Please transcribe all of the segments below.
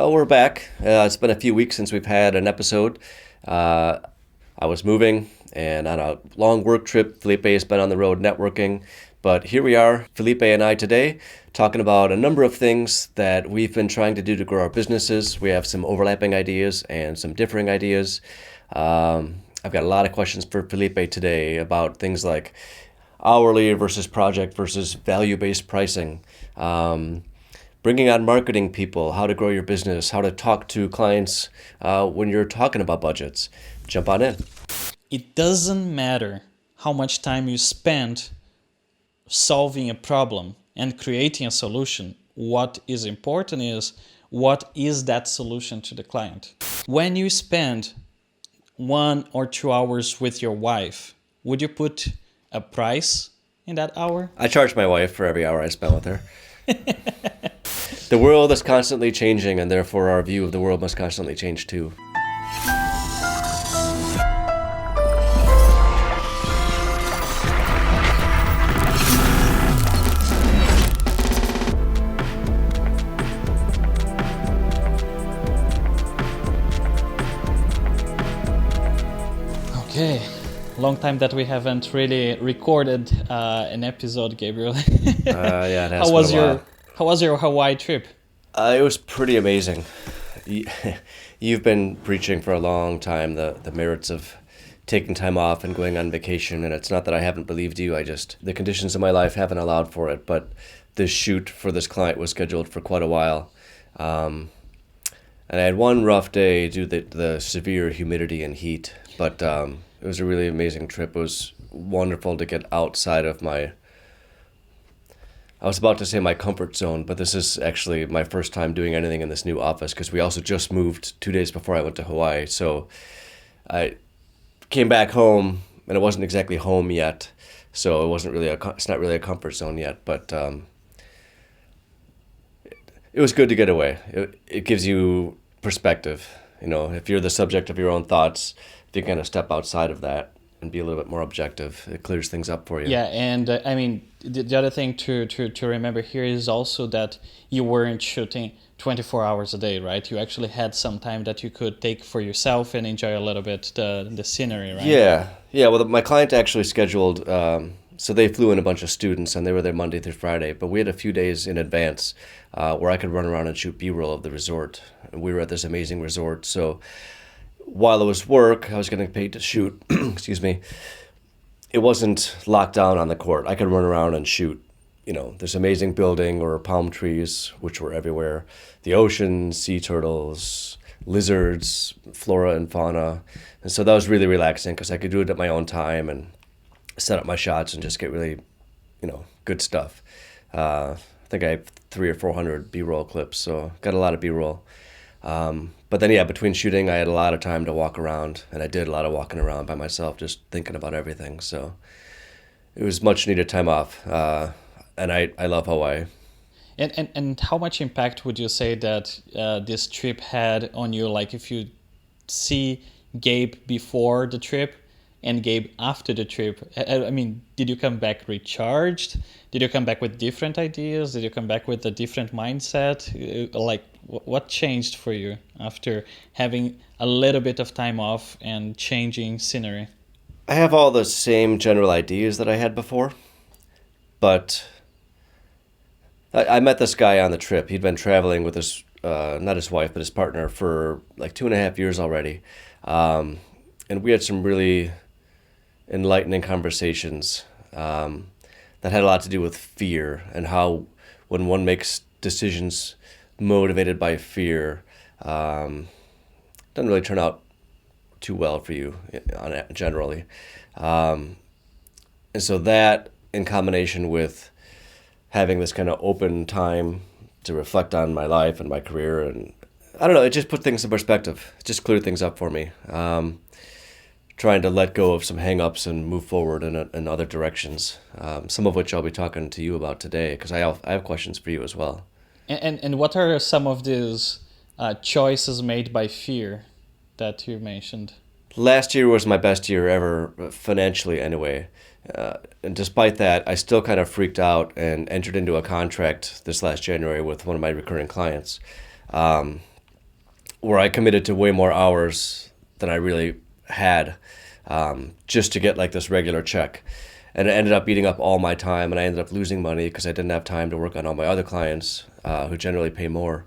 Well, we're back. It's been a few weeks since we've had an episode. Uh, I was moving and on a long work trip. Felipe has been on the road networking. But here we are, Felipe and I today, talking about a number of things that we've been trying to do to grow our businesses. We have some overlapping ideas and some differing ideas. I've got a lot of questions for Felipe today about things like hourly versus project versus value-based pricing. Bringing on marketing people, how to grow your business, how to talk to clients when you're talking about budgets. Jump on in. It doesn't matter how much time you spend solving a problem and creating a solution. What is important is what is that solution to the client. When you spend 1 or 2 hours with your wife, would you put a price in that hour? I charge my wife for every hour I spend with her. The world is constantly changing, and therefore our view of the world must constantly change too. Okay, long time that we haven't really recorded an episode, Gabriel. Yeah, it has been a while. How was your Hawaii trip? It was pretty amazing. You've been preaching for a long time the merits of taking time off and going on vacation, and it's not that I haven't believed you. The conditions of my life haven't allowed for it, but this shoot for this client was scheduled for quite a while. And I had one rough day due to the severe humidity and heat, but it was a really amazing trip. It was wonderful to get outside of I was about to say my comfort zone, but this is actually my first time doing anything in this new office because we also just moved 2 days before I went to Hawaii. So I came back home, and it wasn't exactly home yet. So it's not really a comfort zone yet, but it was good to get away. It gives you perspective. You know, if you're the subject of your own thoughts, if you kind of step outside of that and be a little bit more objective, it clears things up for you. Yeah, and I mean, the other thing to remember here is also that you weren't shooting 24 hours a day, right? You actually had some time that you could take for yourself and enjoy a little bit the scenery, right? Yeah. Well, my client actually scheduled, so they flew in a bunch of students, and they were there Monday through Friday, but we had a few days in advance where I could run around and shoot B-roll of the resort. And we were at this amazing resort, so while it was work, I was getting paid to shoot, excuse me, it wasn't locked down on the court. I could run around and shoot, this amazing building or palm trees, which were everywhere, the ocean, sea turtles, lizards, flora and fauna. And so that was really relaxing because I could do it at my own time and set up my shots and just get really, good stuff. I think I have 300 or 400 B-roll clips, so got a lot of B-roll. But then, between shooting, I had a lot of time to walk around, and I did a lot of walking around by myself, just thinking about everything. So it was much needed time off, and I love Hawaii. And how much impact would you say that this trip had on you? Like if you see Gabe before the trip and Gabe after the trip, I mean, did you come back recharged? Did you come back with different ideas? Did you come back with a different mindset? Like what changed for you after having a little bit of time off and changing scenery? I have all the same general ideas that I had before, but I met this guy on the trip. He'd been traveling with not his wife, but his partner for like 2.5 years already. And we had some really enlightening conversations that had a lot to do with fear and how when one makes decisions motivated by fear, doesn't really turn out too well for you generally. And so that in combination with having this kind of open time to reflect on my life and my career, and I don't know, it just put things in perspective. It just cleared things up for me. Trying to let go of some hang-ups and move forward in other directions, some of which I'll be talking to you about today, because I have questions for you as well. And what are some of these choices made by fear that you mentioned? Last year was my best year ever, financially anyway. And despite that, I still kind of freaked out and entered into a contract this last January with one of my recurring clients. where I committed to way more hours than I really had, just to get like this regular check. And it ended up eating up all my time, and I ended up losing money because I didn't have time to work on all my other clients, who generally pay more.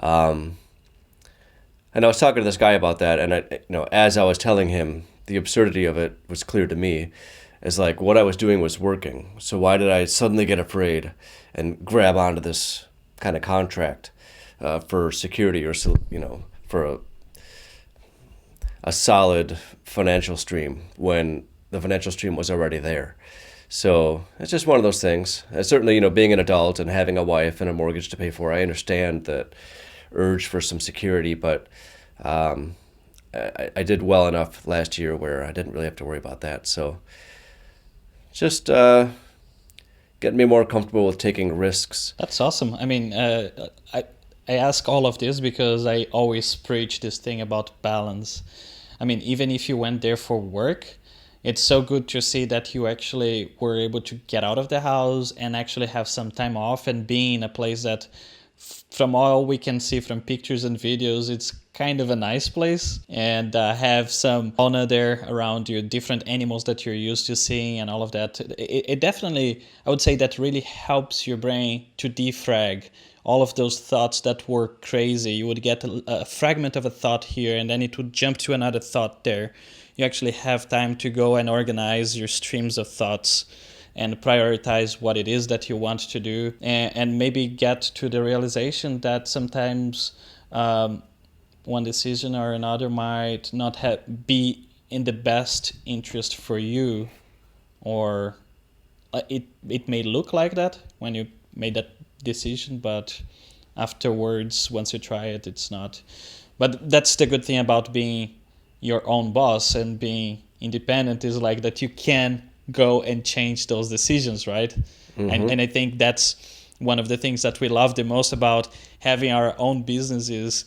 Um, and I was talking to this guy about that, and as I was telling him, the absurdity of it was clear to me. Is like what I was doing was working. So why did I suddenly get afraid and grab onto this kind of contract for security, or for a solid financial stream when the financial stream was already there? So it's just one of those things. And certainly, being an adult and having a wife and a mortgage to pay for, I understand that urge for some security, but I did well enough last year where I didn't really have to worry about that. So just getting me more comfortable with taking risks. That's awesome. I mean, I ask all of this because I always preach this thing about balance. I mean, even if you went there for work, it's so good to see that you actually were able to get out of the house and actually have some time off and be in a place that, from all we can see from pictures and videos, it's kind of a nice place, and have some fauna there around you, different animals that you're used to seeing and all of that. It definitely, I would say, that really helps your brain to defrag all of those thoughts that were crazy. You would get a fragment of a thought here, and then it would jump to another thought there. You actually have time to go and organize your streams of thoughts and prioritize what it is that you want to do, and maybe get to the realization that sometimes one decision or another might not be in the best interest for you, or it may look like that when you made that decision, but afterwards, once you try it, it's not. But that's the good thing about being your own boss and being independent, is like that you can go and change those decisions, right? And I think that's one of the things that we love the most about having our own business is,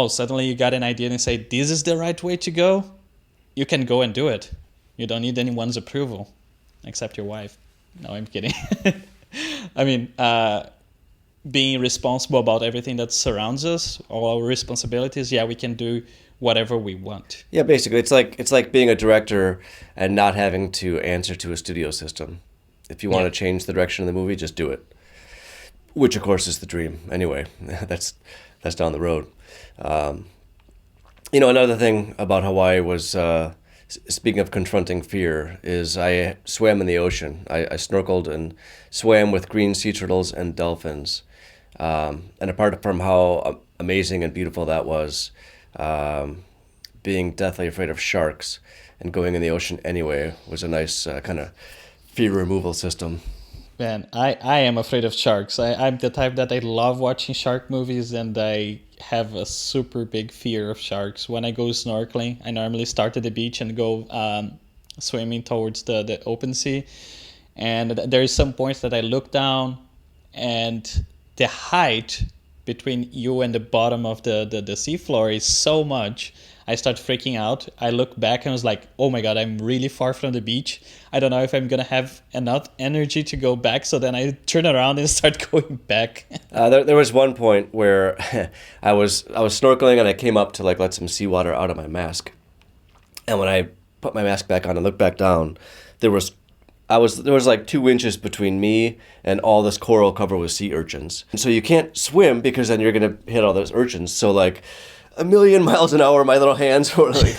suddenly you got an idea and say, this is the right way to go. You can go and do it. You don't need anyone's approval, except your wife. No, I'm kidding. I mean, being responsible about everything that surrounds us, all our responsibilities, we can do whatever we want. Yeah, basically, it's like being a director and not having to answer to a studio system. If you want to change the direction of the movie, just do it. Which, of course, is the dream. Anyway, that's down the road. Another thing about Hawaii was, speaking of confronting fear, is I swam in the ocean. I snorkeled and swam with green sea turtles and dolphins. And apart from how amazing and beautiful that was, being deathly afraid of sharks and going in the ocean anyway was a nice kind of fear removal system. Man, I am afraid of sharks. I'm the type that I love watching shark movies, and I have a super big fear of sharks. When I go snorkeling, I normally start at the beach and go swimming towards the open sea. And there is some points that I look down, and the height between you and the bottom of the seafloor is so much. I start freaking out. I look back and I was like, oh my God, I'm really far from the beach. I don't know if I'm going to have enough energy to go back. So then I turn around and start going back. There was one point where I was snorkeling and I came up to like let some seawater out of my mask. And when I put my mask back on and looked back down, there was like 2 inches between me and all this coral covered with sea urchins. And so you can't swim because then you're going to hit all those urchins. So like 1,000,000 miles an hour, my little hands were like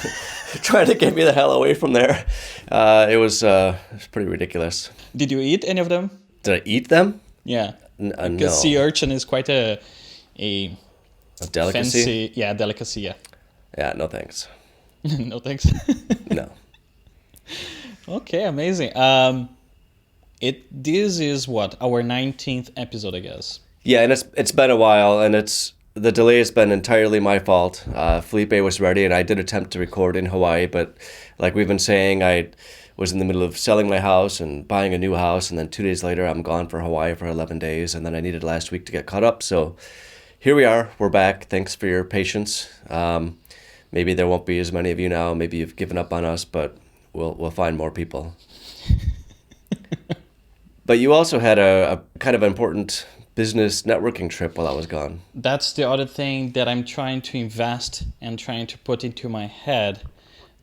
trying to get me the hell away from there. It was pretty ridiculous. Did you eat any of them? Did I eat them? Yeah. No. Because sea urchin is quite a delicacy? Fancy, delicacy, yeah. Yeah, no thanks. No thanks. No. Okay, amazing. This is what, our 19th episode, I guess. Yeah, and it's been a while, and the delay has been entirely my fault. Felipe was ready, and I did attempt to record in Hawaii, but like we've been saying, I was in the middle of selling my house and buying a new house, and then 2 days later, I'm gone for Hawaii for 11 days, and then I needed last week to get caught up. So here we are. We're back. Thanks for your patience. Maybe there won't be as many of you now. Maybe you've given up on us, but we'll find more people. But you also had a kind of important business networking trip while I was gone. That's the other thing that I'm trying to invest and trying to put into my head,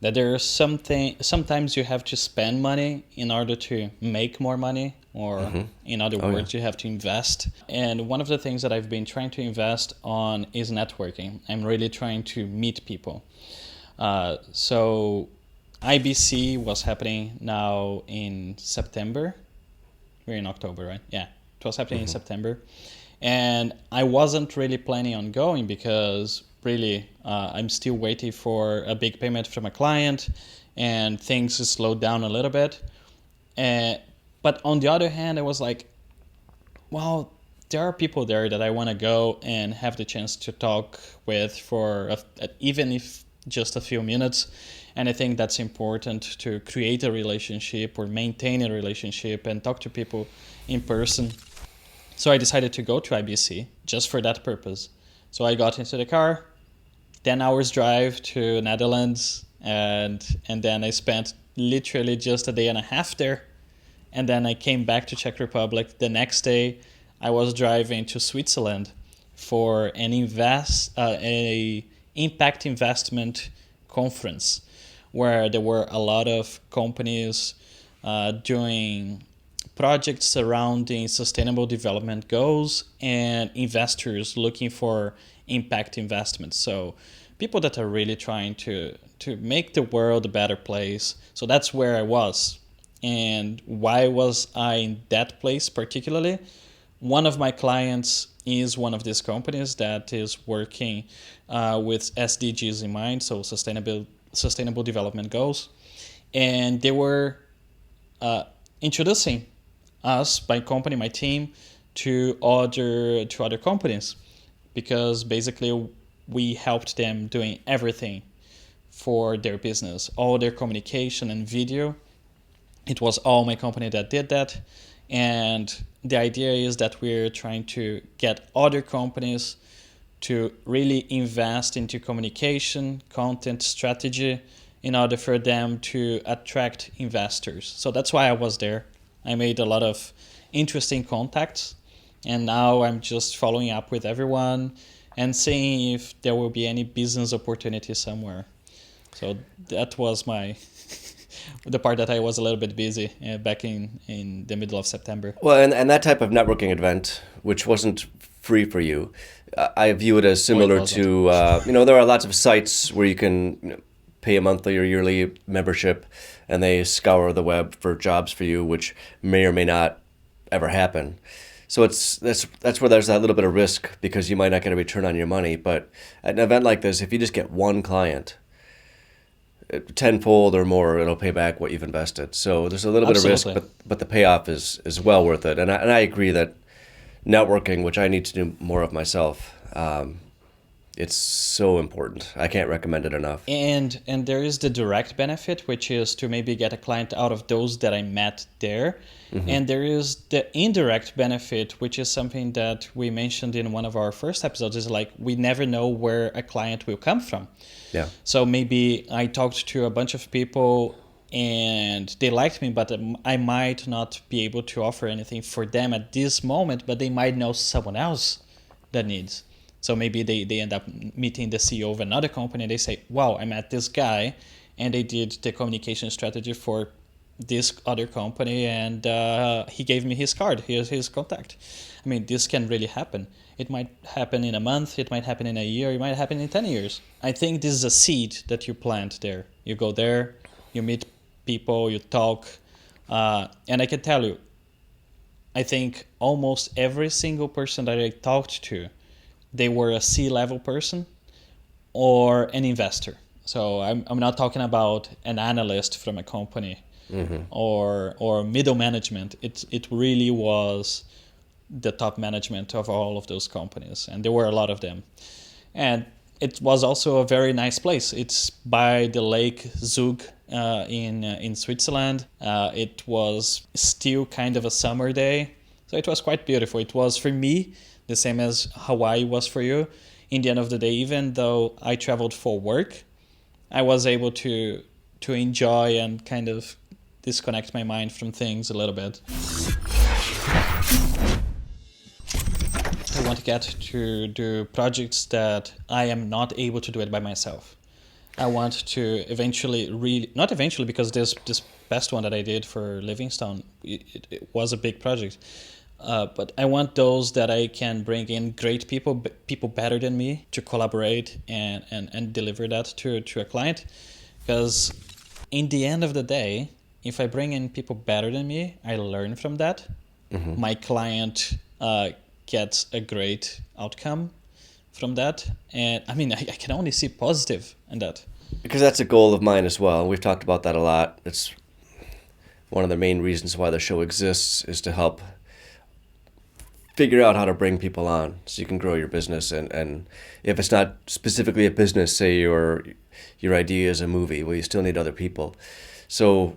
that there is something, sometimes you have to spend money in order to make more money, or in other words, you have to invest. And one of the things that I've been trying to invest on is networking. I'm really trying to meet people. So IBC was happening now in September. We're in October, right? Yeah, it was happening in September. And I wasn't really planning on going because really I'm still waiting for a big payment from a client, and things slowed down a little bit. But on the other hand, I was like, well, there are people there that I want to go and have the chance to talk with for even if just a few minutes. And I think that's important, to create a relationship or maintain a relationship and talk to people in person. So I decided to go to IBC just for that purpose. So I got into the car, 10 hours drive to Netherlands, and then I spent literally just a day and a half there. And then I came back to Czech Republic. The next day, I was driving to Switzerland for an impact investment conference, where there were a lot of companies doing projects surrounding sustainable development goals and investors looking for impact investments. So people that are really trying to make the world a better place. So that's where I was. And why was I in that place particularly? One of my clients is one of these companies that is working with SDGs in mind, so sustainable development goals. And they were introducing us, my company, my team, to other companies, because basically we helped them doing everything for their business, all their communication and video. It was all my company that did that. And the idea is that we're trying to get other companies to really invest into communication, content strategy, in order for them to attract investors. So that's why I was there. I made a lot of interesting contacts, and now I'm just following up with everyone and seeing if there will be any business opportunity somewhere. So that was the part that I was a little bit busy back in the middle of September. Well, and that type of networking event, which wasn't free for you, I view it as similar to, there are lots of sites where you can pay a monthly or yearly membership, and they scour the web for jobs for you, which may or may not ever happen. So that's where there's that little bit of risk, because you might not get a return on your money. But at an event like this, if you just get one client, tenfold or more, it'll pay back what you've invested. So there's a little bit of risk, but the payoff is well worth it. And I agree that networking, which I need to do more of myself, it's so important. I can't recommend it enough. And there is the direct benefit, which is to maybe get a client out of those that I met there. Mm-hmm. And there is the indirect benefit, which is something that we mentioned in one of our first episodes, is like we never know where a client will come from. Yeah. So maybe I talked to a bunch of people and they liked me, but I might not be able to offer anything for them at this moment, but they might know someone else that needs. So maybe they end up meeting the CEO of another company, and they say, wow, I met this guy, and they did the communication strategy for this other company, and he gave me his card. Here's his contact. I mean, this can really happen. It might happen in a month, it might happen in a year, it might happen in 10 years. I think this is a seed that you plant there. You go there, you meet people, you talk, and I can tell you, I think almost every single person that I talked to, they were a C-level person or an investor. So I'm not talking about an analyst from a company, mm-hmm. or middle management. It really was the top management of all of those companies, and there were a lot of them. And it was also a very nice place. It's by the lake Zug in Switzerland. It was still kind of a summer day, so it was quite beautiful. It was, for me, the same as Hawaii was for you. In the end of the day, even though I traveled for work, I was able to enjoy and kind of disconnect my mind from things a little bit. get to do projects that I am not able to do it by myself. I want to eventually not eventually, because this past one that I did for Livingstone, it was a big project. But I want those that I can bring in great people better than me to collaborate and deliver that to a client. Because in the end of the day, if I bring in people better than me, I learn from that. Mm-hmm. My client gets a great outcome from that. And I mean, I can only see positive in that. Because that's a goal of mine as well. We've talked about that a lot. It's one of the main reasons why the show exists, is to help figure out how to bring people on so you can grow your business. And if it's not specifically a business, say your idea is a movie, well, you still need other people. So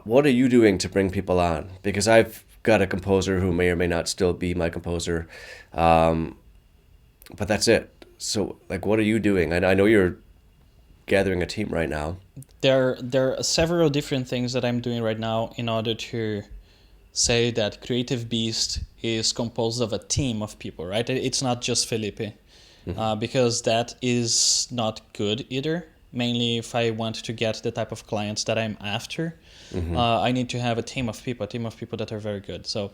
what are you doing to bring people on? Because I've got a composer who may or may not still be my composer, but that's it. So, like, what are you doing? I know you're gathering a team right now. There are several different things that I'm doing right now in order to say that Creative Beast is composed of a team of people, right? It's not just Felipe, because that is not good either. Mainly if I want to get the type of clients that I'm after, I need to have a team of people that are very good. So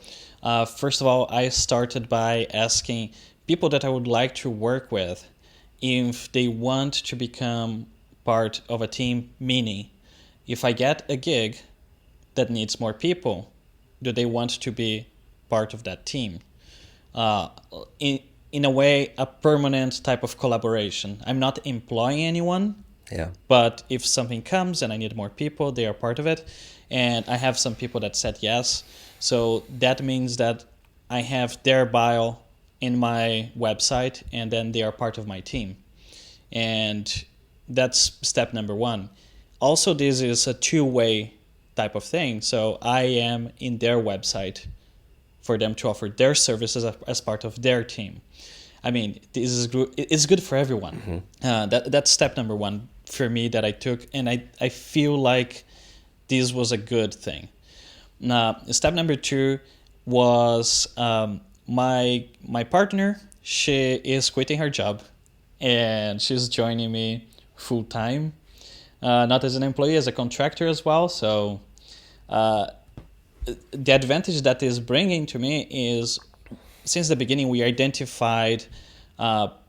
first of all, I started by asking people that I would like to work with if they want to become part of a team, meaning if I get a gig that needs more people, do they want to be part of that team? In a way, a permanent type of collaboration. I'm not employing anyone, but if something comes and I need more people, they are part of it. And I have some people that said yes. So that means that I have their bio in my website, and then they are part of my team. And that's step number one. Also, this is a two-way type of thing. So I am in their website for them to offer their services as part of their team. I mean, it's good for everyone. That's step number one for me that I took, and I feel like this was a good thing. Now, step number two was my partner. She is quitting her job, and she's joining me full time, not as an employee, as a contractor as well. So the advantage that is bringing to me is, since the beginning, we identified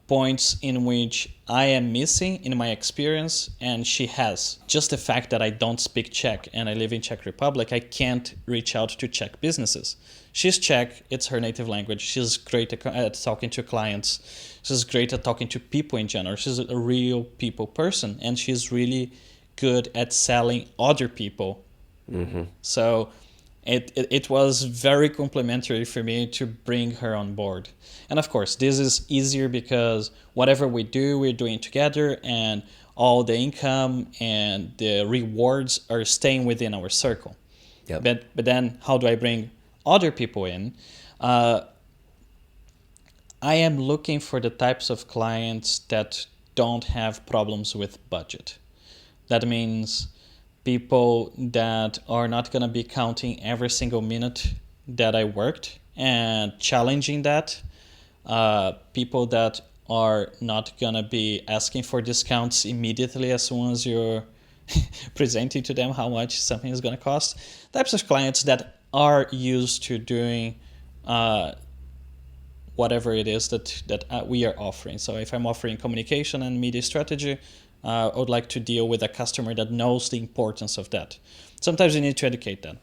points in which I am missing in my experience, and she has. Just the fact that I don't speak Czech and I live in Czech Republic, I can't reach out to Czech businesses. She's Czech, it's her native language. She's great at talking to clients. She's great at talking to people in general. She's a real people person, and she's really good at selling other people. So it was very complimentary for me to bring her on board. And of course, this is easier because whatever we do, we're doing together, and all the income and the rewards are staying within our circle. Yep. But then how do I bring other people in? I am looking for the types of clients that don't have problems with budget. That means people that are not going to be counting every single minute that I worked and challenging that. People that are not going to be asking for discounts immediately as soon as you're presenting to them how much something is going to cost. Types of clients that are used to doing whatever it is that we are offering. So if I'm offering communication and media strategy, I would like to deal with a customer that knows the importance of that. Sometimes you need to educate them.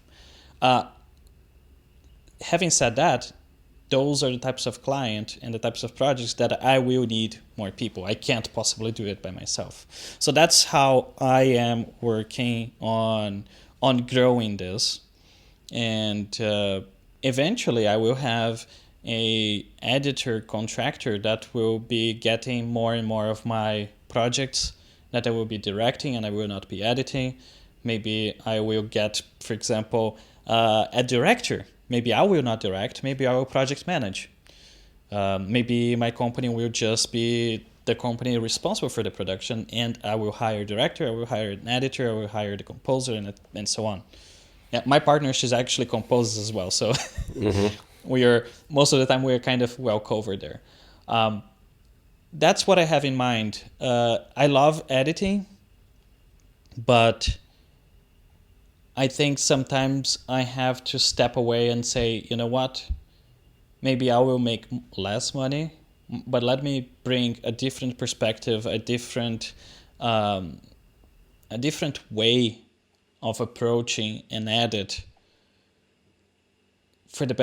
Having said that, those are the types of client and the types of projects that I will need more people. I can't possibly do it by myself. So that's how I am working on growing this. And eventually I will have a editor contractor that will be getting more and more of my projects that I will be directing, and I will not be editing. Maybe I will get, for example, a director. Maybe I will not direct. Maybe I will project manage. Maybe my company will just be the company responsible for the production, and I will hire a director, I will hire an editor, I will hire the composer, and so on. Yeah, my partner, she's actually composes as well. So Most of the time we're kind of well covered there. That's what I have in mind. I love editing, but I think sometimes I have to step away and say, you know what? Maybe I will make less money, but let me bring a different perspective, a different way of approaching an edit for the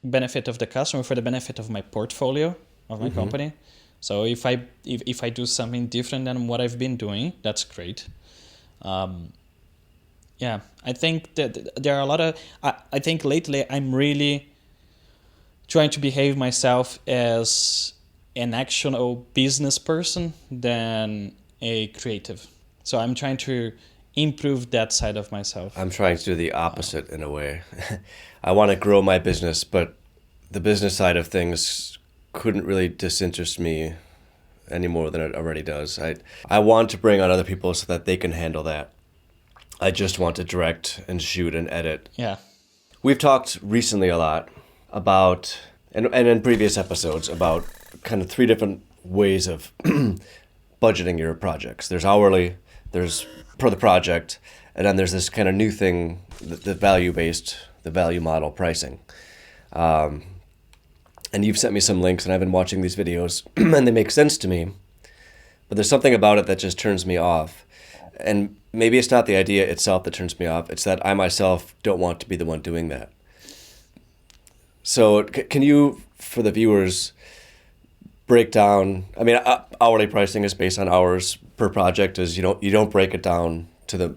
benefit of the customer, for the benefit of my portfolio, of my company. So if I do something different than what I've been doing, that's great. Yeah, I think that there are a lot of. I think lately I'm really trying to behave myself as an actual business person than a creative. So I'm trying to improve that side of myself. I'm trying to do the opposite in a way. I want to grow my business, but the business side of things couldn't really disinterest me any more than it already does. I want to bring on other people so that they can handle that. I just want to direct and shoot and edit. Yeah. We've talked recently a lot about, and in previous episodes, about kind of 3 different ways of budgeting your projects. There's hourly, there's per the project, and then there's this kind of new thing, the value-based, the value model pricing. And you've sent me some links, and I've been watching these videos, and they make sense to me, but there's something about it that just turns me off. And maybe it's not the idea itself that turns me off, it's that I myself don't want to be the one doing that. So can you, for the viewers, break down, I mean, hourly pricing is based on hours per project, is you don't break it down to the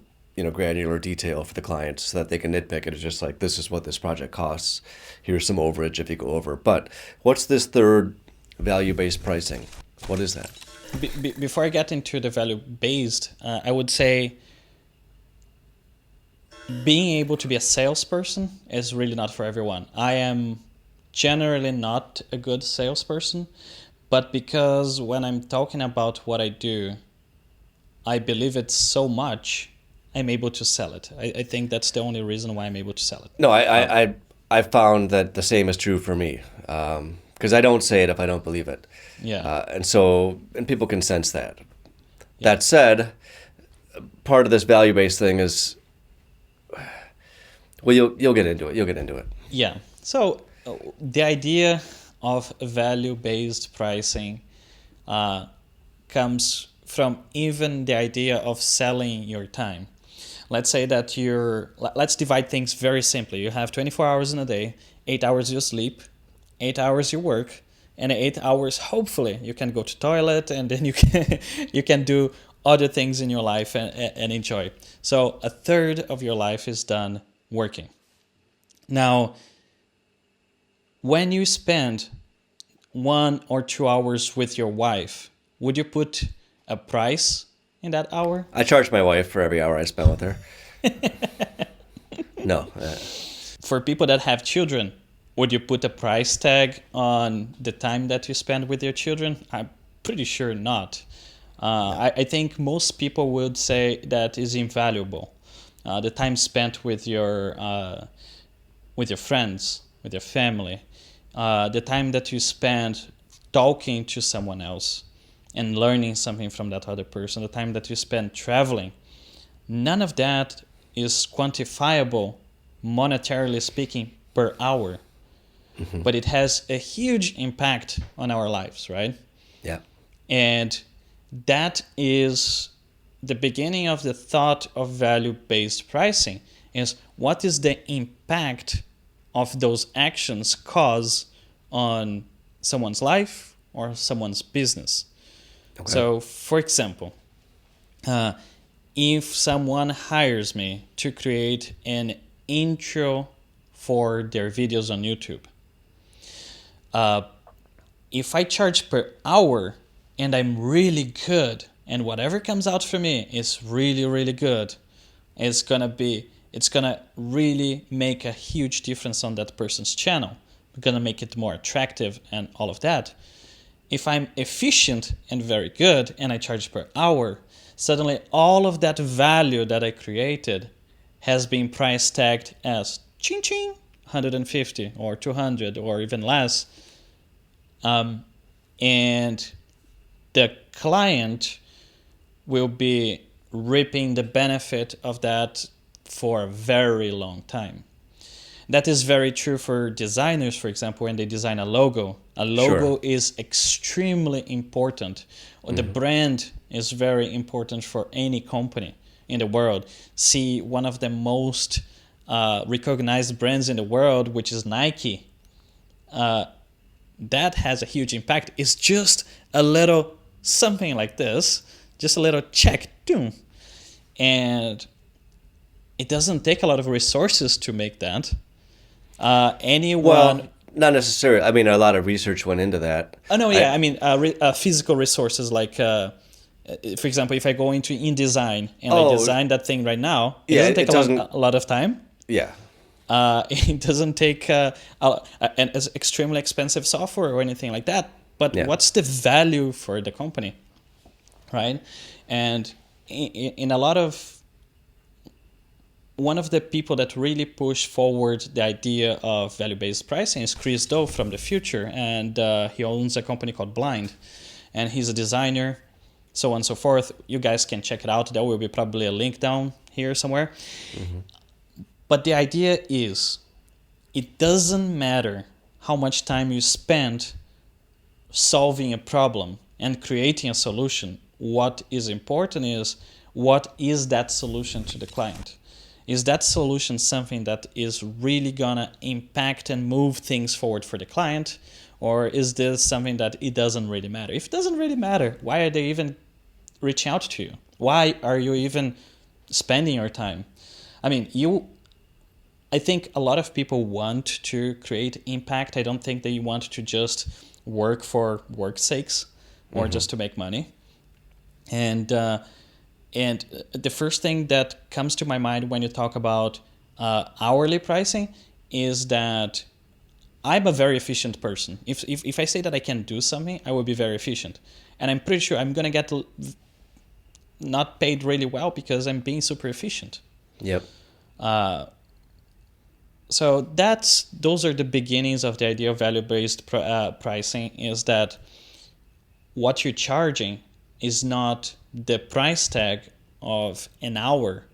granular detail for the client so that they can nitpick it. It's just like, this is what this project costs. Here's some overage if you go over. But what's this third value-based pricing? What is that? Before I get into the value-based, I would say being able to be a salesperson is really not for everyone. I am generally not a good salesperson, but because when I'm talking about what I do, I believe it so much, I'm able to sell it. I think that's the only reason why I'm able to sell it. No, I've found that the same is true for me, because I don't say it if I don't believe it. Yeah. And people can sense that. Yeah. That said, part of this value-based thing is, well, you'll get into it. You'll get into it. Yeah. So the idea of value-based pricing comes from even the idea of selling your time. Let's say that let's divide things very simply. You have 24 hours in a day, 8 hours you sleep, 8 hours you work, and 8 hours, hopefully, you can go to toilet, and then you can do other things in your life and enjoy. So a third of your life is done working. Now, when you spend 1 or 2 hours with your wife, would you put a price in that hour? I charge my wife for every hour I spend with her. No. For people that have children, would you put a price tag on the time that you spend with your children? I'm pretty sure not. I think most people would say that is invaluable. The time spent with your friends, with your family, the time that you spend talking to someone else and learning something from that other person, the time that you spend traveling, none of that is quantifiable, monetarily speaking, per hour. Mm-hmm. But it has a huge impact on our lives, right? Yeah. And that is the beginning of the thought of value-based pricing, is what is the impact of those actions cause on someone's life or someone's business. Okay. So, for example, if someone hires me to create an intro for their videos on YouTube, if I charge per hour and I'm really good, and whatever comes out for me is really, really good, it's gonna really make a huge difference on that person's channel. We're gonna make it more attractive and all of that. If I'm efficient and very good and I charge per hour, suddenly all of that value that I created has been price tagged as ching ching, 150 or 200 or even less, and the client will be reaping the benefit of that for a very long time. That is very true for designers, for example, when they design a logo. A logo Sure. is extremely important. The brand is very important for any company in the world. See, one of the most recognized brands in the world, which is Nike, that has a huge impact. It's just a little something like this, just a little check, doom. And it doesn't take a lot of resources to make that. Well, Anyone. not necessarily. I mean, a lot of research went into that. Oh no, I yeah. I mean, physical resources like, for example, if I go into InDesign and I oh design that thing right now, it yeah, doesn't take it doesn't. a lot of time. Yeah, It doesn't take an extremely expensive software or anything like that. But yeah. what's the value for the company, right? And in a lot of one of the people that really pushed forward the idea of value-based pricing is Chris Do from the future, and he owns a company called Blind, and he's a designer, so on and so forth. You guys can check it out. There will be probably a link down here somewhere. But the idea is, it doesn't matter how much time you spend solving a problem and creating a solution. What is important is, what is that solution to the client? Is that solution something that is really gonna impact and move things forward for the client? Or is this something that it doesn't really matter? If it doesn't really matter, why are they even reaching out to you? Why are you even spending your time? I mean, I think a lot of people want to create impact. I don't think they want to just work for work's sakes or just to make money. And the first thing that comes to my mind when you talk about hourly pricing is that I'm a very efficient person. If I say that I can do something, I will be very efficient. And I'm pretty sure I'm going to get not paid really well because I'm being super efficient. Yep. So those are the beginnings of the idea of value-based pricing, is that what you're charging is not the price tag of an hour,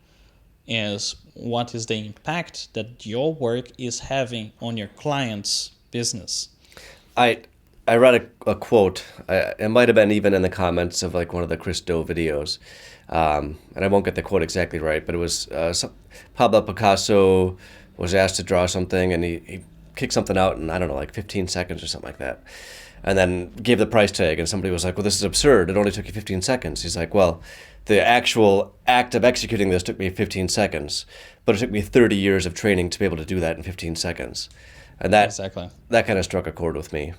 is what is the impact that your work is having on your client's business. I read a quote. It might have been even in the comments of like one of the Chris Do videos, and I won't get the quote exactly right, but it was Pablo Picasso was asked to draw something, and he kicked something out in, I don't know, like 15 seconds or something like that, and then gave the price tag, and somebody was like, well, this is absurd. It only took you 15 seconds. He's like, well, the actual act of executing this took me 15 seconds, but it took me 30 years of training to be able to do that in 15 seconds. And Exactly. that kind of struck a chord with me,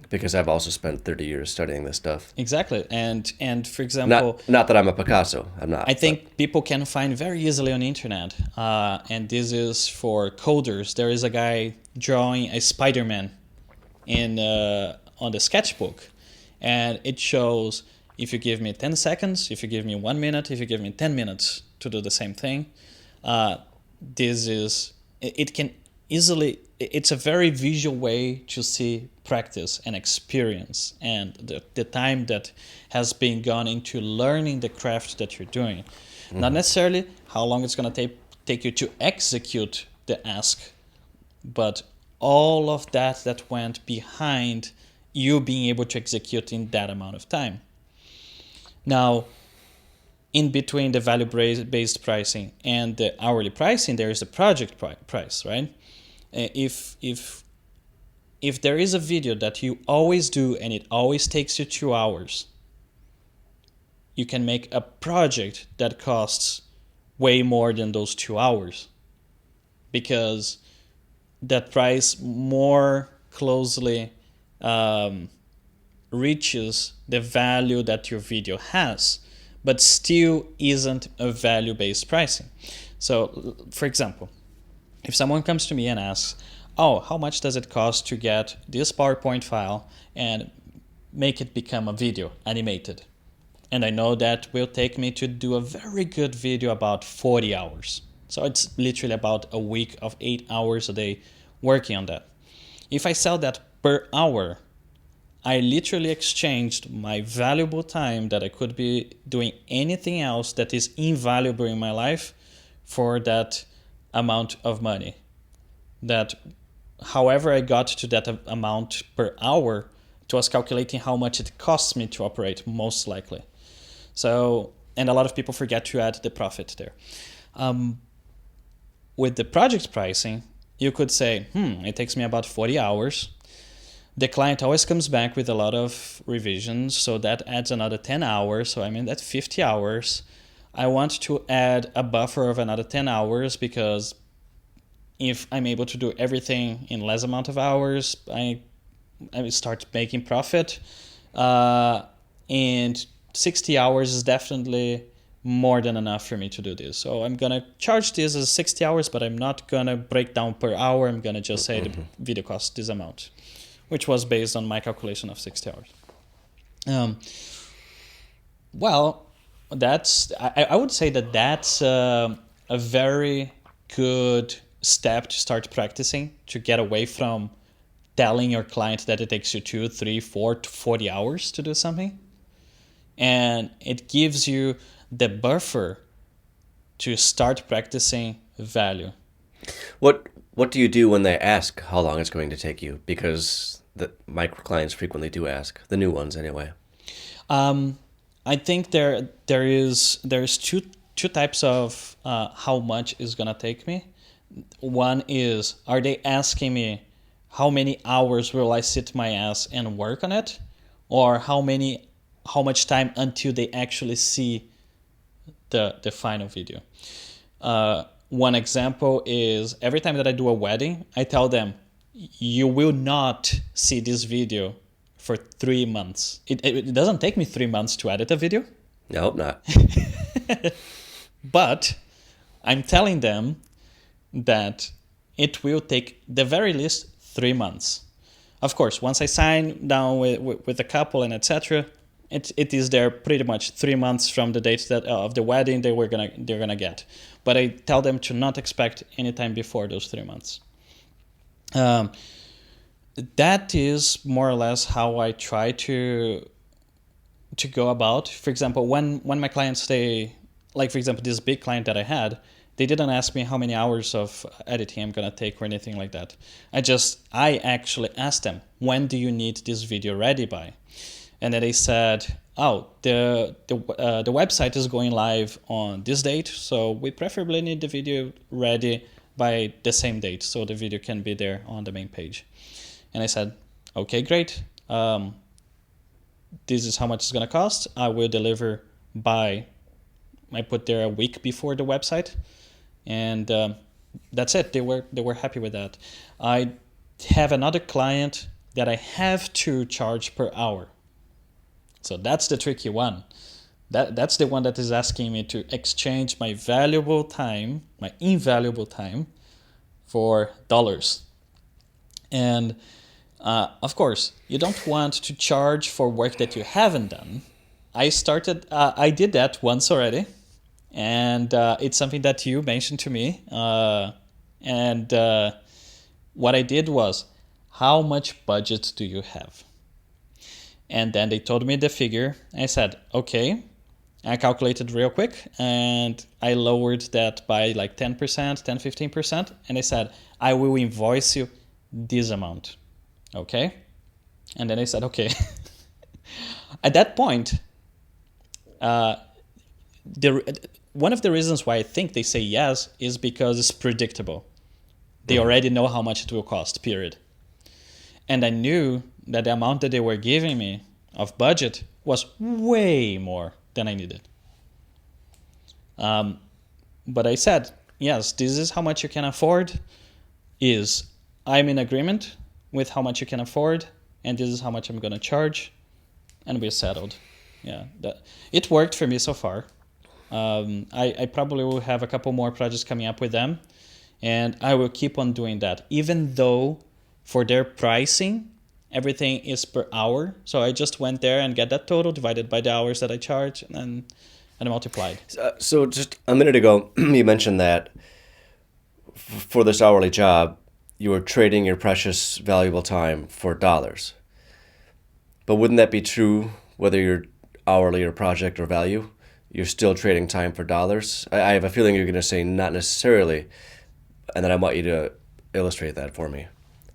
because I've also spent 30 years studying this stuff. Exactly. And for example, Not that I'm a Picasso. I'm not. I think people can find very easily on the internet, and this is for coders. There is a guy drawing a Spider-Man on the sketchbook, and it shows, if you give me 10 seconds, if you give me 1 minute, if you give me 10 minutes to do the same thing, it can easily, it's a very visual way to see practice and experience and the time that has been gone into learning the craft that you're doing. Not necessarily how long it's going to take you to execute the ask, but all of that went behind you being able to execute in that amount of time. Now, in between the value-based pricing and the hourly pricing, there is the project price, right? If there is a video that you always do and it always takes you 2 hours, you can make a project that costs way more than those 2 hours, because that price more closely reaches the value that your video has, but still isn't a value-based pricing. So, for example, if someone comes to me and asks, oh, how much does it cost to get this PowerPoint file and make it become a video, animated? And I know that will take me to do a very good video about 40 hours. So it's literally about a week of 8 hours a day working on that. If I sell that per hour, I literally exchanged my valuable time that I could be doing anything else that is invaluable in my life for that amount of money. That, however I got to that amount per hour, it was calculating how much it costs me to operate, most likely. So, and a lot of people forget to add the profit there. With the project pricing, you could say, it takes me about 40 hours. The client always comes back with a lot of revisions, so that adds another 10 hours. So that's 50 hours. I want to add a buffer of another 10 hours because if I'm able to do everything in less amount of hours, I start making profit. And 60 hours is definitely more than enough for me to do this. So I'm going to charge this as 60 hours, but I'm not going to break down per hour. I'm going to just say the video costs this amount, which was based on my calculation of 60 hours. Well, I would say that's a very good step to start practicing, to get away from telling your client that it takes you 2, 3, 4 to 40 hours to do something. And it gives you the buffer to start practicing value. What do you do when they ask how long it's going to take you? Because my clients frequently do ask, the new ones anyway. I think there's two types of how much is gonna take me. One is, are they asking me how many hours will I sit my ass and work on it, or how much time until they actually see the final video. One example is, every time that I do a wedding, I tell them, you will not see this video for 3 months. It doesn't take me 3 months to edit a video. Nope, not. But I'm telling them that it will take the very least 3 months. Of course, once I sign down with the couple and etc., it is there pretty much 3 months from the date of the wedding they're gonna get. But I tell them to not expect any time before those 3 months. That is more or less how I try to go about. For example, when my clients like for example this big client that I had, they didn't ask me how many hours of editing I'm gonna take or anything like that. I actually asked them, when do you need this video ready by? And then they said, the website is going live on this date, so we preferably need the video ready by the same date, so the video can be there on the main page. And I said, okay, great. This is how much it's gonna cost. I will deliver by, I put there a week before the website, and that's it. They were happy with that. I have another client that I have to charge per hour. So that's the tricky one. That's the one that is asking me to exchange my valuable time, my invaluable time, for dollars. And of course, you don't want to charge for work that you haven't done. I did that once already, and it's something that you mentioned to me. And what I did was, how much budget do you have? And then they told me the figure. I said, okay. I calculated real quick, and I lowered that by like 10%, 10-15%. And I said, I will invoice you this amount. Okay? And then I said, okay. At that point, one of the reasons why I think they say yes is because it's predictable. They already know how much it will cost, period. And I knew that the amount that they were giving me of budget was way more than I needed. But I said, yes, this is how much you can afford. I'm in agreement with how much you can afford, and this is how much I'm going to charge, and we're settled. Yeah, it worked for me so far. I probably will have a couple more projects coming up with them, and I will keep on doing that, even though for their pricing, everything is per hour. So I just went there and get that total divided by the hours that I charge, and multiplied. So just a minute ago, you mentioned that for this hourly job, you are trading your precious, valuable time for dollars. But wouldn't that be true whether you're hourly or project or value? You're still trading time for dollars? I have a feeling you're going to say not necessarily, and then I want you to illustrate that for me.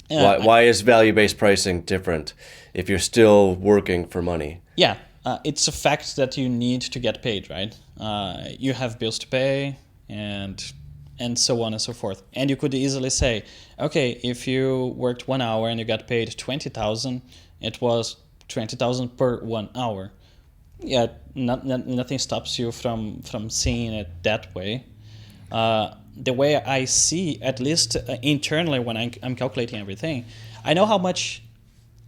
Yeah, Why is value-based pricing different if you're still working for money? yeah. It's a fact that you need to get paid, right? You have bills to pay, and so on and so forth. And you could easily say, okay, if you worked 1 hour and you got paid 20,000, it was 20,000 per 1 hour. Yeah, nothing stops you from seeing it that way. The way I see, at least internally when I'm calculating everything, I know how much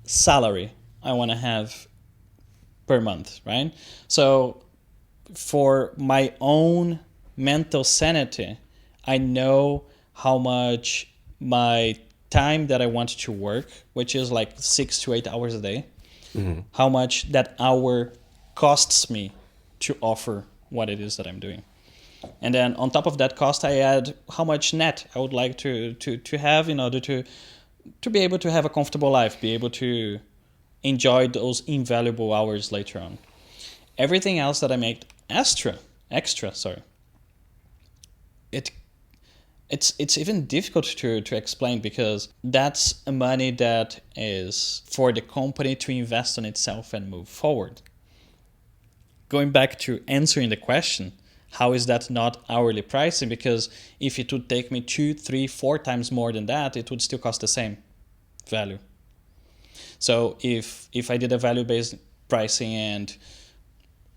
salary I want to have per month, right? So for my own mental sanity, I know how much my time that I want to work, which is like 6 to 8 hours a day, how much that hour costs me to offer what it is that I'm doing. And then on top of that cost, I add how much net I would like to have in order to be able to have a comfortable life, be able to enjoy those invaluable hours later on. Everything else that I make extra, sorry, it's even difficult to explain because that's money that is for the company to invest on itself and move forward. Going back to answering the question, how is that not hourly pricing? Because if it would take me 2, 3, 4 times more than that, it would still cost the same value. So if I did a value-based pricing and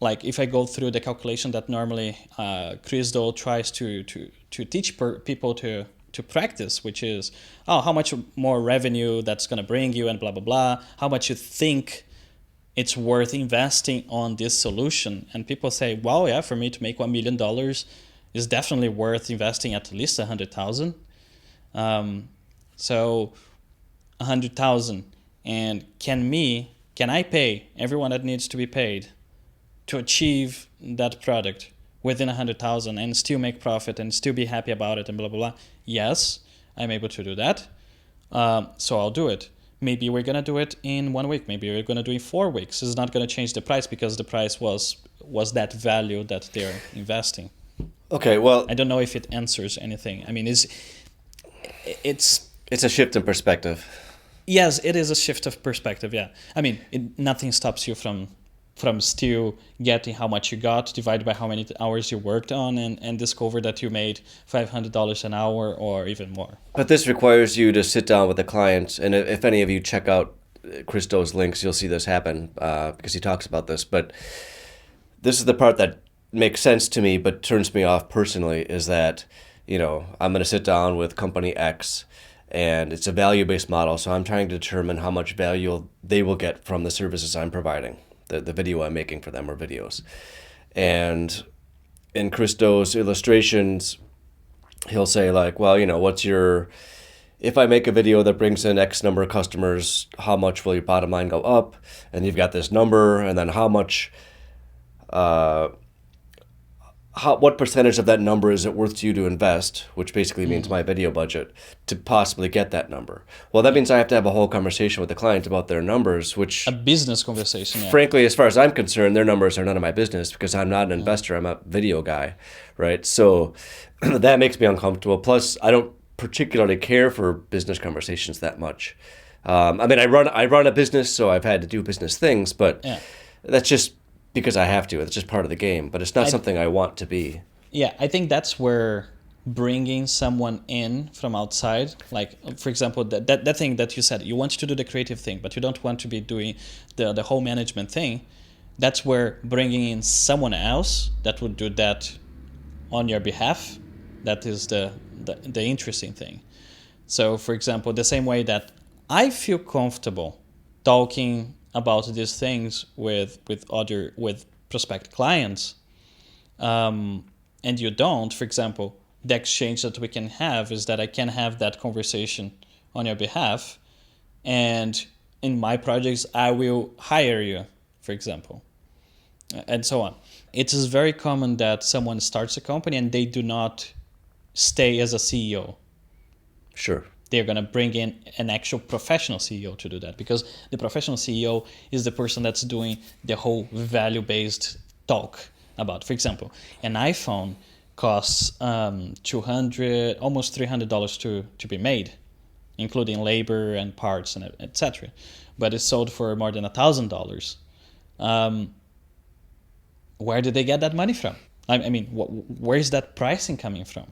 like if I go through the calculation that normally Chris Doe tries to teach people to practice, which is, how much more revenue that's going to bring you and blah, blah, blah, how much you think it's worth investing on this solution. And people say, well, yeah, for me to make $1 million is definitely worth investing at least 100,000. So 100,000. And can I pay everyone that needs to be paid to achieve that product within 100,000 and still make profit and still be happy about it and blah, blah, blah? Yes, I'm able to do that. So I'll do it. Maybe we're going to do it in 1 week. Maybe we're going to do it in 4 weeks. It's not going to change the price because the price was that value that they're investing. Okay, well, I don't know if it answers anything. I mean, it's a shift in perspective. Yes, it is a shift of perspective, yeah. I mean, nothing stops you from still getting how much you got, divided by how many hours you worked on, and discover that you made $500 an hour or even more. But this requires you to sit down with the client, and if any of you check out Chris Doe's links, you'll see this happen because he talks about this. But this is the part that makes sense to me but turns me off personally, is that, I'm going to sit down with company X, and it's a value-based model, so I'm trying to determine how much value they will get from the services I'm providing, the video I'm making for them or videos. And in Chris Doe's illustrations, he'll say like, well, if I make a video that brings in X number of customers, how much will your bottom line go up? And you've got this number, and then how much, what percentage of that number is it worth to you to invest, which basically means my video budget, to possibly get that number. Well, that means I have to have a whole conversation with the client about their numbers, which... A business conversation, yeah. Frankly, as far as I'm concerned, their numbers are none of my business because I'm not an investor. I'm a video guy, right? So that makes me uncomfortable. Plus, I don't particularly care for business conversations that much. I mean, I run a business, so I've had to do business things, but that's just because I have to. It's just part of the game, but it's not something I want to be. Yeah, I think that's where bringing someone in from outside, like, for example, that thing that you said, you want to do the creative thing, but you don't want to be doing the whole management thing. That's where bringing in someone else that would do that on your behalf, that is the interesting thing. So, for example, the same way that I feel comfortable talking about these things with prospective clients, and you don't, for example, the exchange that we can have is that I can have that conversation on your behalf, and in my projects I will hire you, for example, and so on. It is very common that someone starts a company and they do not stay as a CEO. Sure. they're going to bring in an actual professional CEO to do that, because the professional CEO is the person that's doing the whole value-based talk about. For example, an iPhone costs $200, almost $300 to be made, including labor and parts and etc. But it's sold for more than $1,000. Where did they get that money from? I mean, where is that pricing coming from?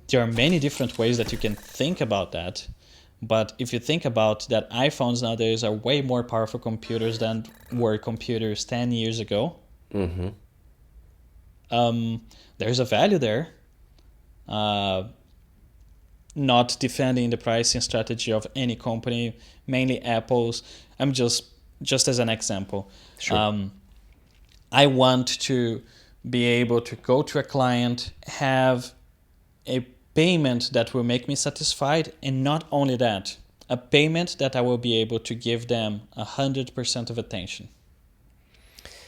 There are many different ways that you can think about that. But if you think about that, iPhones nowadays are way more powerful computers than were computers 10 years ago. Mm-hmm. There's a value there. Not defending the pricing strategy of any company, mainly Apple's. I'm just as an example. Sure. I want to be able to go to a client, have a payment that will make me satisfied, and not only that, a payment that I will be able to give them 100% of attention.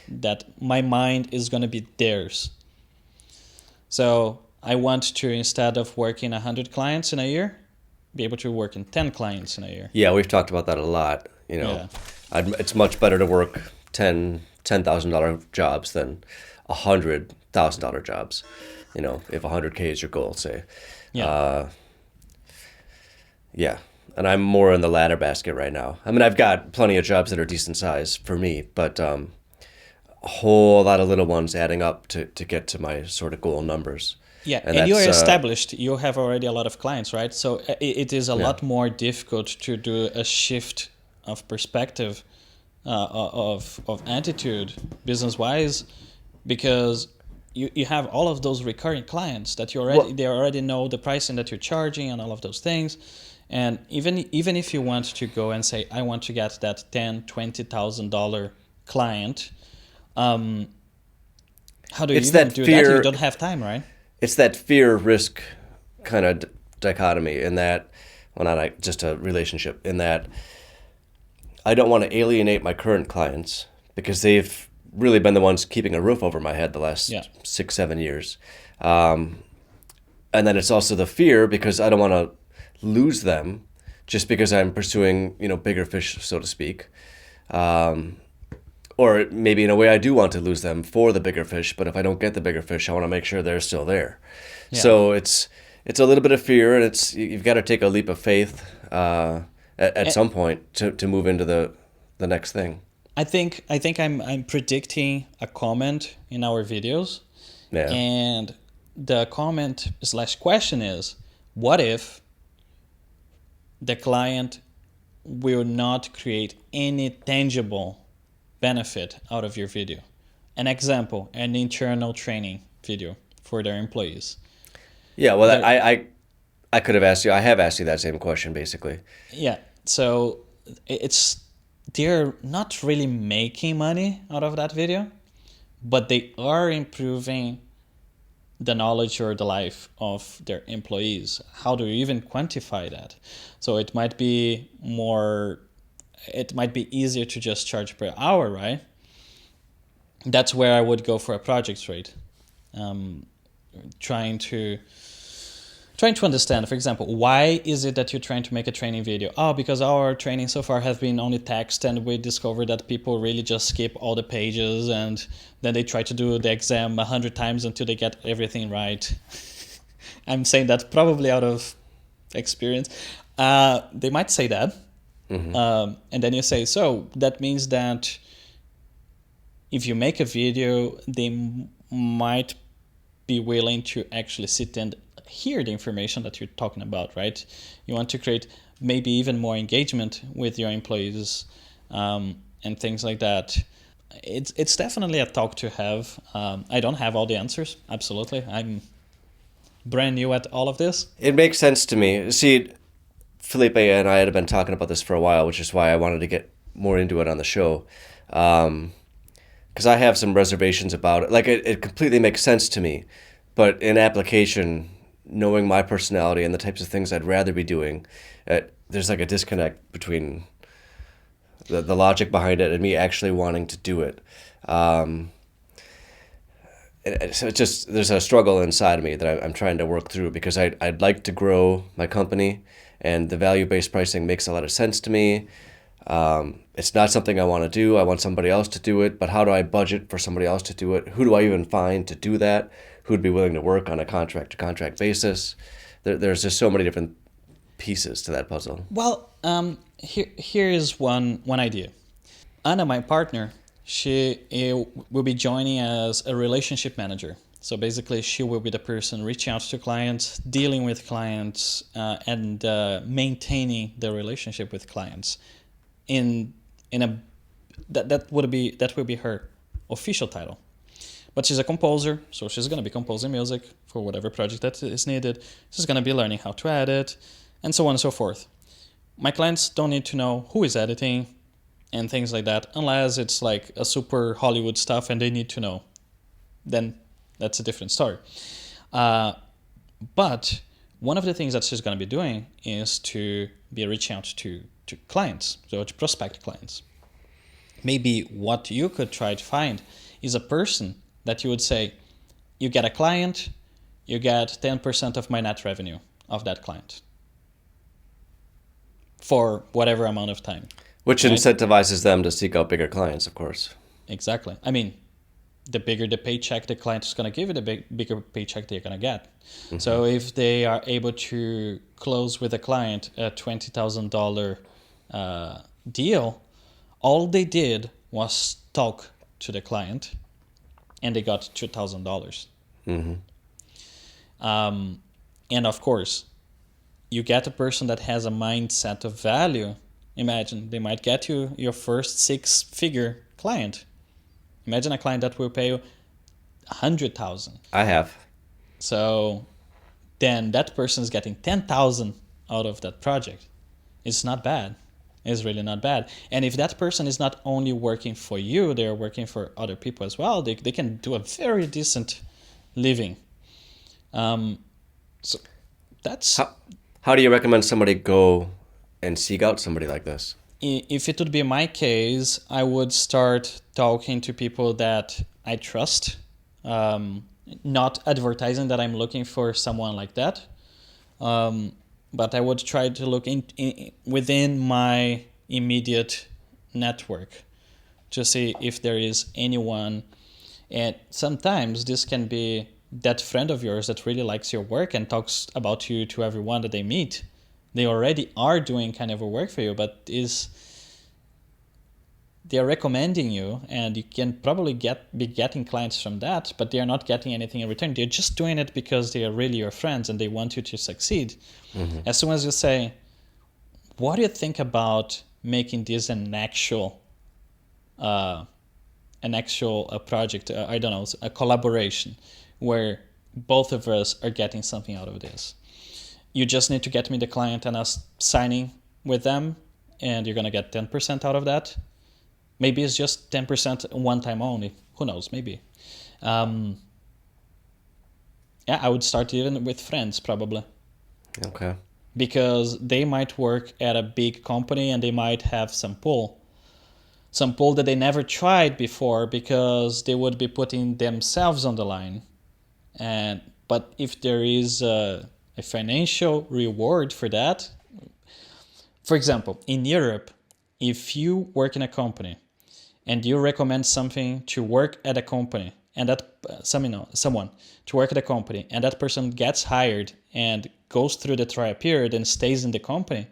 That my mind is going to be theirs. So I want to, instead of working 100 clients in a year, be able to work in 10 clients in a year. Yeah, we've talked about that a lot. You know, it's much better to work $10,000 jobs than $100,000 jobs. You know, if 100K is your goal, say. Yeah. Yeah, and I'm more in the latter basket right now. I mean, I've got plenty of jobs that are decent size for me, but a whole lot of little ones adding up to get to my sort of goal numbers. Yeah, and you're established. You have already a lot of clients, right? So it is a lot more difficult to do a shift of perspective, of attitude, business-wise, because you have all of those recurring clients that they already know the pricing that you're charging and all of those things. And even if you want to go and say, I want to get that $10,000-$20,000 client, how do you even do that? You don't have time, right? It's that fear-risk kind of dichotomy in that, well, not just a relationship, in that I don't want to alienate my current clients because they've really been the ones keeping a roof over my head the last 6-7 years. And then it's also the fear because I don't want to lose them just because I'm pursuing, bigger fish, so to speak. Or maybe in a way I do want to lose them for the bigger fish, but if I don't get the bigger fish, I want to make sure they're still there. Yeah. So it's a little bit of fear, and you've got to take a leap of faith at some point to move into the next thing. I think I'm predicting a comment in our videos, and the comment / question is, what if the client will not create any tangible benefit out of your video? An example, an internal training video for their employees. Yeah, well, I could have asked you. I have asked you that same question, basically. Yeah, so they're not really making money out of that video, but they are improving the knowledge or the life of their employees. How do you even quantify that? So it might be easier to just charge per hour, right? That's where I would go for a project rate. Trying to understand, for example, why is it that you're trying to make a training video? Oh, because our training so far has been only text, and we discovered that people really just skip all the pages, and then they try to do the exam 100 times until they get everything right. I'm saying that probably out of experience. They might say that. Mm-hmm. And then you say, so that means that if you make a video, they might be willing to actually sit and hear the information that you're talking about, right? You want to create maybe even more engagement with your employees, and things like that. It's definitely a talk to have. I don't have all the answers, absolutely. I'm brand new at all of this. It makes sense to me. See, Felipe and I had been talking about this for a while, which is why I wanted to get more into it on the show. Because I have some reservations about it. Like, it completely makes sense to me. But in application, knowing my personality and the types of things I'd rather be doing, there's like a disconnect between the logic behind it and me actually wanting to do it. And so it's just there's a struggle inside of me that I'm trying to work through because I'd like to grow my company, and the value based pricing makes a lot of sense to me. It's not something I want to do. I want somebody else to do it, but how do I budget for somebody else to do it? Who do I even find to do that? Who'd be willing to work on a contract to contract basis? There's just so many different pieces to that puzzle. Well, here is one idea. Anna, my partner, she will be joining as a relationship manager. So basically, she will be the person reaching out to clients, dealing with clients, and maintaining the relationship with clients. In a that will be her official title. But she's a composer, so she's going to be composing music for whatever project that is needed. She's going to be learning how to edit, and so on and so forth. My clients don't need to know who is editing and things like that, unless it's like a super Hollywood stuff and they need to know. Then that's a different story. But one of the things that she's going to be doing is to be reaching out to clients, so to prospect clients. Maybe what you could try to find is a person that you would say, you get a client, you get 10% of my net revenue of that client for whatever amount of time. Which right? incentivizes them to seek out bigger clients, of course. Exactly. I mean, the bigger the paycheck the client is going to give you, the bigger paycheck they're going to get. Mm-hmm. So if they are able to close with a client a $20,000 deal, all they did was talk to the client, and they got $2,000. Mm-hmm. And of course, you get a person that has a mindset of value. Imagine they might get you your first 6-figure client. Imagine a client that will pay you $100,000. I have. So then that person is getting $10,000 out of that project. It's not bad. It's really not bad. And if that person is not only working for you, they're working for other people as well, they can do a very decent living. So that's... How do you recommend somebody go and seek out somebody like this? If it would be my case, I would start talking to people that I trust, not advertising that I'm looking for someone like that. But I would try to look within my immediate network to see if there is anyone. And sometimes this can be that friend of yours that really likes your work and talks about you to everyone that they meet. They already are doing kind of a work for you, but they are recommending you, and you can probably be getting clients from that, but they are not getting anything in return. They're just doing it because they are really your friends and they want you to succeed. Mm-hmm. As soon as you say, what do you think about making this an actual project, I don't know, a collaboration where both of us are getting something out of this. You just need to get me the client and us signing with them, and you're going to get 10% out of that. Maybe it's just 10% one time only. Who knows? Maybe. I would start even with friends probably. Okay. Because they might work at a big company and they might have some pull that they never tried before because they would be putting themselves on the line. But if there is a financial reward for that, for example, in Europe, if you work in a company and you recommend something to work at a company, and that someone to work at a company, and that person gets hired and goes through the trial period and stays in the company,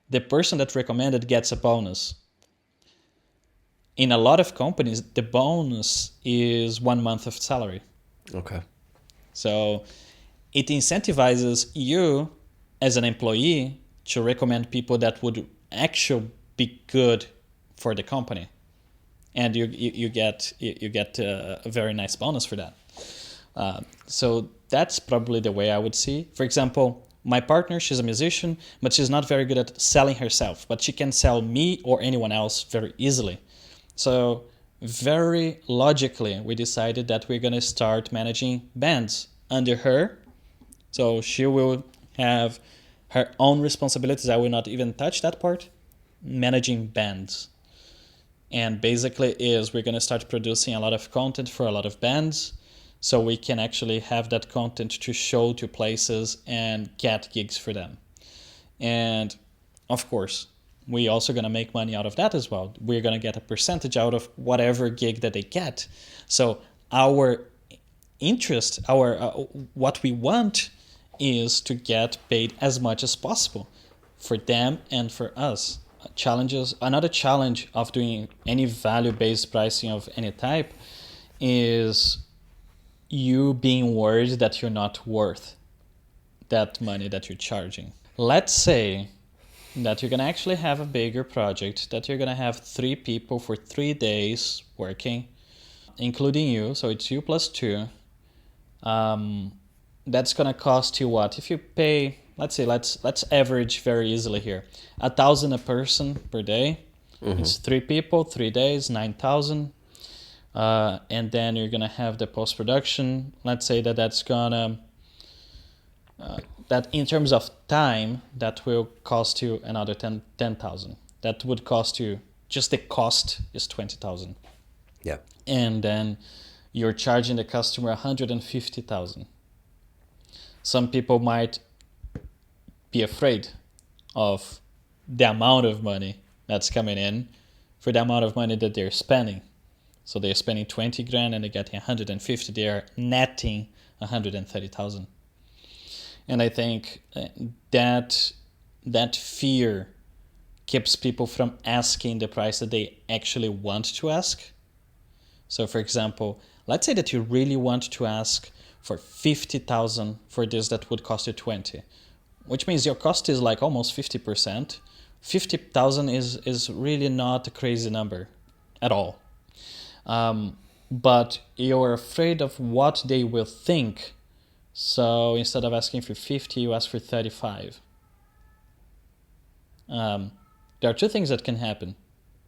the person that recommended gets a bonus. In a lot of companies, the bonus is 1 month of salary. Okay. So it incentivizes you as an employee to recommend people that would actually be good for the company, and you get a very nice bonus for that. So that's probably the way I would see. For example, my partner, she's a musician, but she's not very good at selling herself, but she can sell me or anyone else very easily. So very logically, we decided that we're going to start managing bands under her. So she will have her own responsibilities. I will not even touch that part. Managing bands. And basically we're going to start producing a lot of content for a lot of bands. so we can actually have that content to show to places and get gigs for them. And of course, we also going to make money out of that as well. We're going to get a percentage out of whatever gig that they get. So our interest, our what we want is to get paid as much as possible for them and for us. Challenges. Another challenge of doing any value-based pricing of any type is you being worried that you're not worth that money that you're charging. Let's say that you're going to actually have a bigger project, that you're going to have 3 people for 3 days working, including you, so it's you plus 2. That's going to cost you what? If you pay, let's say, let's average very easily here, 1,000 a person per day. It's 3 people, 3 days, 9,000. And then you're going to have the post-production. Let's say that's going to, that in terms of time, that will cost you another 10,000. That would cost you, just the cost is 20,000. Yeah. And then you're charging the customer 150,000. Some people might be afraid of the amount of money that's coming in for the amount of money that they're spending. So they're spending 20 grand and they're getting 150. They're netting 130,000. And I think that fear keeps people from asking the price that they actually want to ask. So for example, let's say that you really want to ask for 50,000 for this that would cost you 20, which means your cost is like almost 50%. 50,000 is really not a crazy number at all. But you're afraid of what they will think. So instead of asking for 50, you ask for 35. There are 2 things that can happen.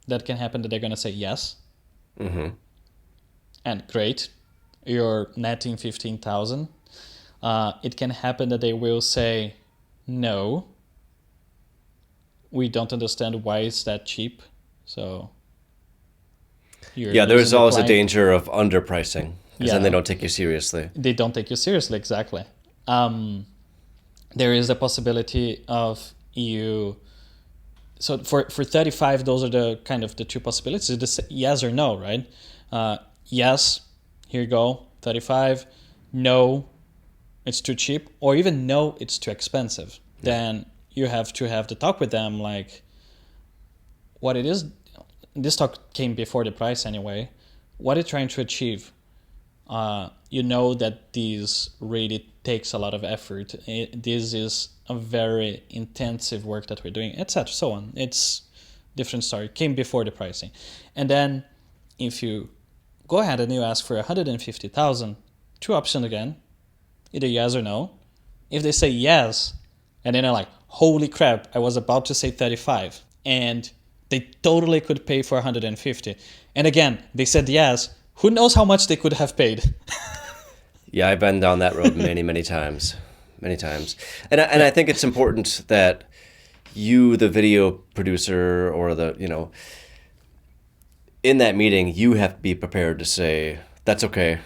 That can happen that they're going to say yes. And great, you're netting 15,000. It can happen that they will say no. We don't understand why it's that cheap. So There's always a danger of underpricing, because then they don't take you seriously. They don't take you seriously, exactly. There is a possibility of you. So for 35, those are the kind of the 2 possibilities: the yes or no, right? Yes, here you go, 35. No, it's too cheap, or even no, it's too expensive. Then you have to have the talk with them, like what it is. This talk came before the price anyway. What are you trying to achieve? You know that this really takes a lot of effort. This is a very intensive work that we're doing, etc. So on. It's different story. Came before the pricing. And then if you go ahead and you ask for 150,000, 2 options again, either yes or no. If they say yes, and then they're like, holy crap, I was about to say 35. And they totally could pay for 150. And again, they said yes. Who knows how much they could have paid? Yeah, I've been down that road many times. And I think it's important that you, the video producer, or in that meeting, you have to be prepared to say, that's okay,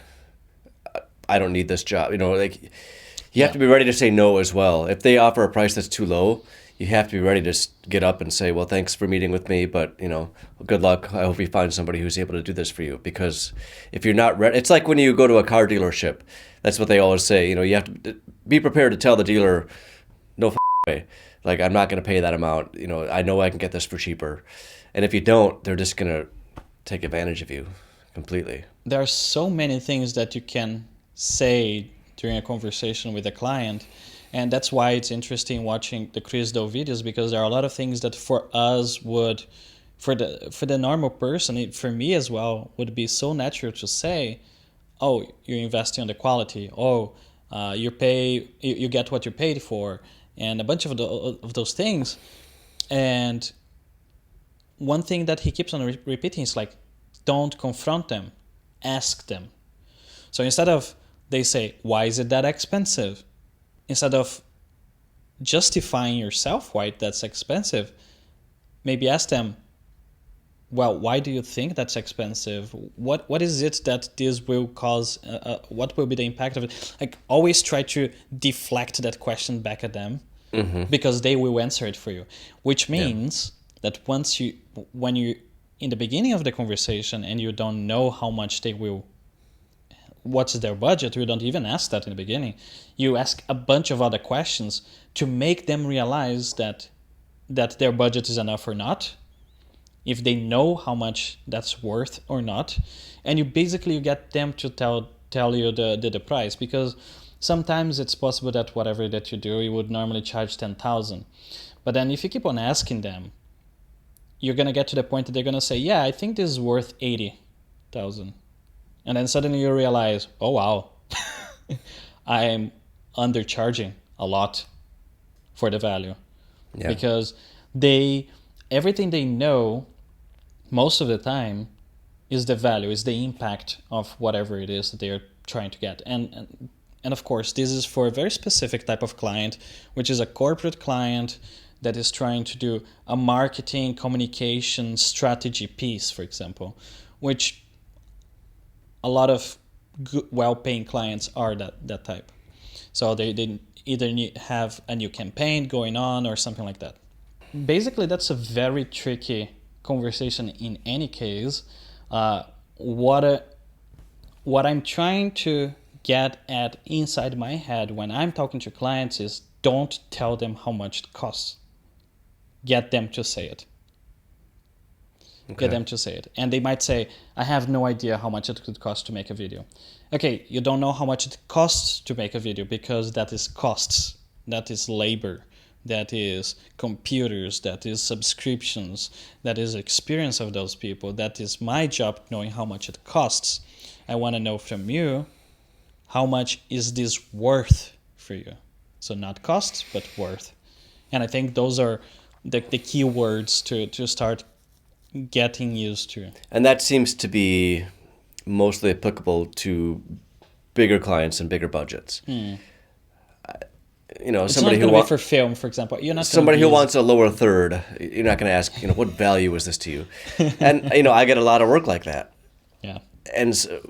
I don't need this job. You have to be ready to say no as well. If they offer a price that's too low, you have to be ready to get up and say, well, thanks for meeting with me, but good luck. I hope you find somebody who's able to do this for you. Because if you're not ready, it's like when you go to a car dealership. That's what they always say. You have to be prepared to tell the dealer, no way. Like, I'm not going to pay that amount. I know I can get this for cheaper. And if you don't, they're just going to take advantage of you completely. There are so many things that you can say during a conversation with a client. And that's why it's interesting watching the Chris Do videos, because there are a lot of things that for us would, for the normal person, for me as well, would be so natural to say, oh, you're investing on the quality. Oh, you get what you paid for, and a bunch of those things. And one thing that he keeps on repeating is like, don't confront them, ask them. So instead of they say, why is it that expensive? Instead of justifying yourself why that's expensive, maybe ask them, well, why do you think that's expensive? What is it that this will cause? What will be the impact of it? Like, always try to deflect that question back at them, because they will answer it for you. Which Yeah. means that when you in the beginning of the conversation and you don't know how much they will, what's their budget, you don't even ask that in the beginning. You ask a bunch of other questions to make them realize that their budget is enough or not, if they know how much that's worth or not, and you get them to tell you the price, because sometimes it's possible that whatever that you do, you would normally charge 10,000, but then if you keep on asking them, you're gonna get to the point that they're gonna say, yeah, I think this is worth 80,000, and then suddenly you realize, oh wow, I'm undercharging a lot for the value. Yeah. Because everything they know most of the time is the value, is the impact of whatever it is that they're trying to get. And of course, this is for a very specific type of client, which is a corporate client that is trying to do a marketing communication strategy piece, for example, which a lot of well-paying clients are that type. So they either have a new campaign going on or something like that. Basically, that's a very tricky conversation in any case. What I'm trying to get at inside my head when I'm talking to clients is, don't tell them how much it costs. Get them to say it. Okay. Get them to say it. And they might say, I have no idea how much it could cost to make a video. Okay, you don't know how much it costs to make a video, because that is costs, that is labor, that is computers, that is subscriptions, that is experience of those people. That is my job, knowing how much it costs. I want to know from you, how much is this worth for you? So not costs, but worth. And I think those are the key words to start getting used to. And that seems to be mostly applicable to bigger clients and bigger budgets. You know, It's somebody not who going to be wants for film, for example. You're not somebody gonna who use, wants a lower third. You're not going to ask, you know, what value is this to you? And you know, I get a lot of work like that. yeah. And so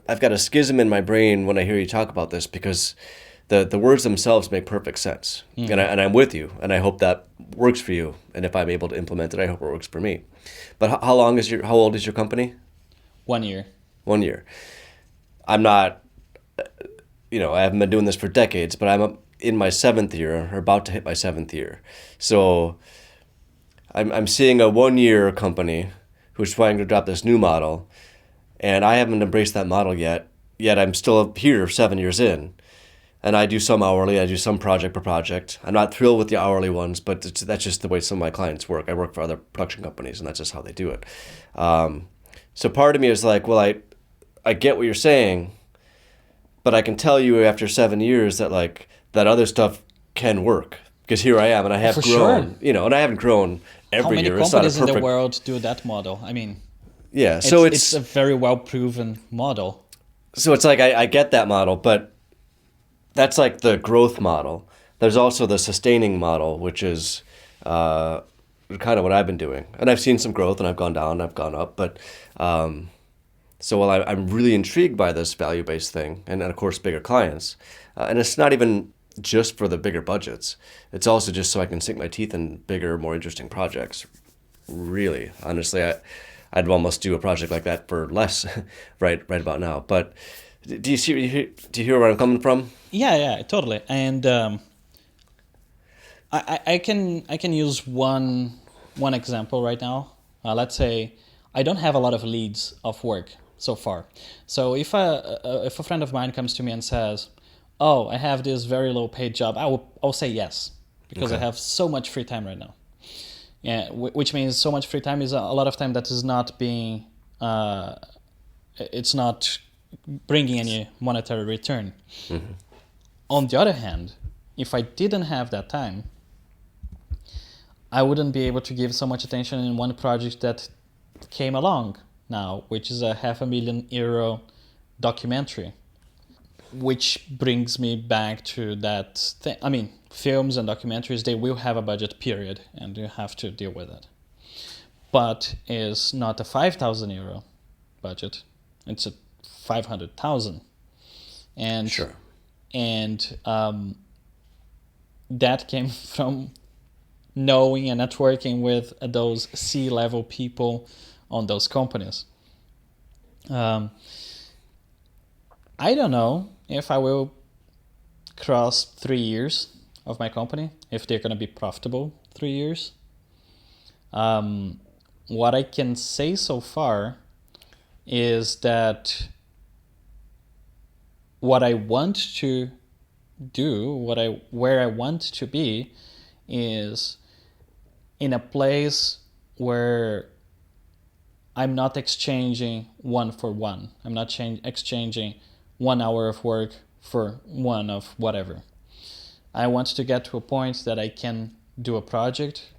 I've got a schism in my brain when I hear you talk about this, because the words themselves make perfect sense, and I'm with you, and I hope that works for you. And if I'm able to implement it, I hope it works for me. But how old is your company? 1 year. 1 year. I'm not, you know, I haven't been doing this for decades, but I'm in my 7th year, or about to hit my 7th year. So I'm seeing a 1 year company who's trying to adopt this new model, and I haven't embraced that model yet. Yet I'm still here 7 years in. And I do some hourly, I do some project per project. I'm not thrilled with the hourly ones, but that's just the way some of my clients work. I work for other production companies, and that's just how they do it. So part of me is like, well, I get what you're saying, but I can tell you after 7 years that like that other stuff can work, because here I am, and I have For grown, sure. you know, and I haven't grown every How many year. It's not a companies in the perfect, world do that model? I mean, yeah. So it's a very well proven model. so it's like I get that model, but that's like the growth model. There's also the sustaining model, which is kind of what I've been doing. And I've seen some growth, and I've gone down, and I've gone up. But so while I'm really intrigued by this value-based thing, and of course bigger clients, and it's not even just for the bigger budgets. It's also just so I can sink my teeth in bigger, more interesting projects. Really, honestly, I'd almost do a project like that for less, right about now. But do you hear where I'm coming from? Yeah, totally. And I can use one example right now. Let's say I don't have a lot of leads of work so far. So if a friend of mine comes to me and says, "Oh, I have this very low paid job," I'll say yes, because I have so much free time right now. Yeah, which means so much free time is a lot of time that is not being, it's not bringing any monetary return. Mm-hmm. On the other hand, if I didn't have that time, I wouldn't be able to give so much attention in one project that came along now, which is a €500,000 documentary, which brings me back to that thing. I mean, films and documentaries, they will have a budget period, and you have to deal with it. but is not a 5,000 euro budget. It's a 500,000, and Sure. and that came from knowing and networking with those C-level people on those companies. I don't know if I will cross 3 years of my company, if they're going to be profitable 3 years. What I can say so far is that what I want to do, where I want to be, is in a place where I'm not exchanging one for one. I'm not exchanging 1 hour of work for one of whatever. I want to get to a point that I can do a project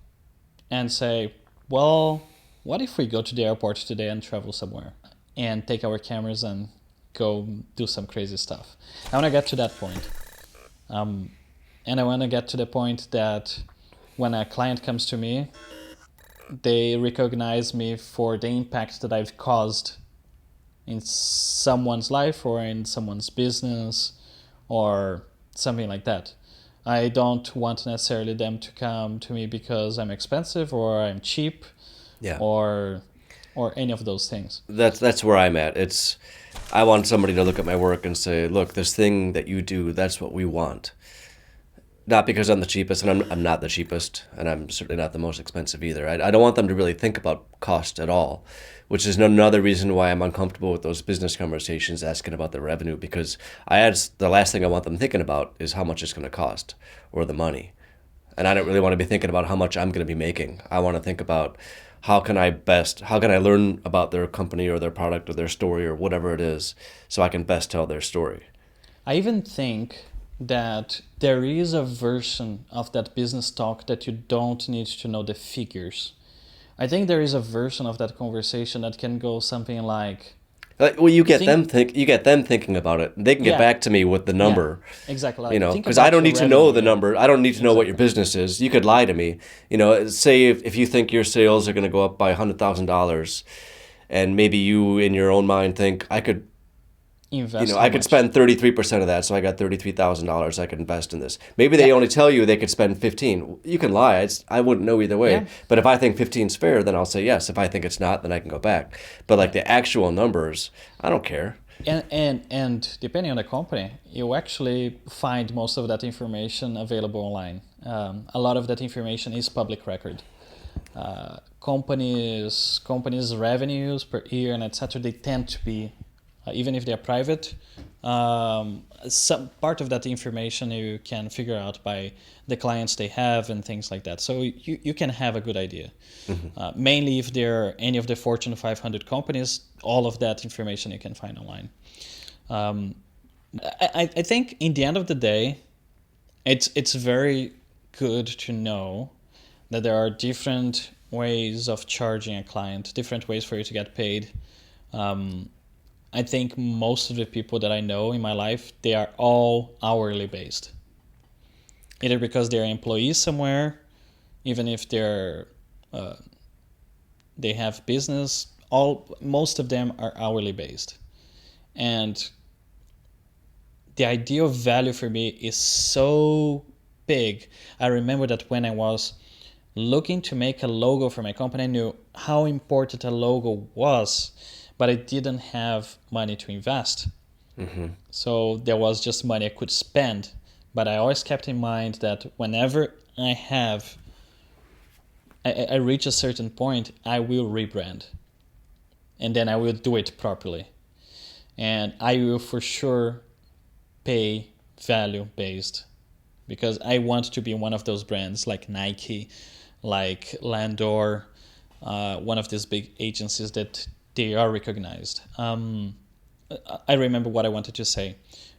and say, well, what if we go to the airport today and travel somewhere and take our cameras and go do some crazy stuff? I want to get to that point. And I want to get to the point that when a client comes to me, they recognize me for the impact that I've caused in someone's life or in someone's business or something like that. I don't want necessarily them to come to me because I'm expensive or I'm cheap, Yeah. or any of those things. That's where I'm at. I want somebody to look at my work and say, look, this thing that you do, that's what we want. Not because I'm the cheapest, and I'm not the cheapest, and I'm certainly not the most expensive either. I don't want them to really think about cost at all, which is another reason why I'm uncomfortable with those business conversations asking about the revenue, because the last thing I want them thinking about is how much it's going to cost or the money. And I don't really want to be thinking about how much I'm going to be making. I want to think about how can I learn about their company or their product or their story or whatever it is so I can best tell their story. I even think that there is a version of that business talk that you don't need to know the figures. I think there is a version of that conversation that can go something like, Well, you get them thinking about it. They can get Yeah. back to me with the number. Exactly. You know, Think because about I don't your need to know revenue, the number. I don't need to know what your Exactly. business is. You could lie to me. You know, say if you think your sales are going to go up by $100,000, and maybe you in your own mind think Invest I how could much? spend 33% of that, so I got $33,000 I could invest in this. Maybe they Yeah. only tell you they could spend 15. You can lie. I wouldn't know either way. Yeah. But if I think 15 is fair, then I'll say yes. If I think it's not, then I can go back. But like the actual numbers, I don't care. And depending on the company, you actually find most of that information available online. A lot of that information is public record. Companies' revenues per year and etc. They tend to be, even if they're private, some part of that information you can figure out by the clients they have and things like that. So you can have a good idea. Mainly if they're any of the Fortune 500 companies, all of that information you can find online. I think in the end of the day, it's very good to know that there are different ways of charging a client, different ways for you to get paid. I think most of the people that I know in my life, they are all hourly based. Either because they're employees somewhere, even if they have business, most of them are hourly based. And the idea of value for me is so big. I remember that when I was looking to make a logo for my company, I knew how important a logo was, but I didn't have money to invest. So there was just money I could spend. But I always kept in mind that whenever I reach a certain point, I will rebrand. And then I will do it properly. And I will for sure pay value based, because I want to be one of those brands like Nike, like Landor, one of these big agencies that they are recognized. I remember what I wanted to say.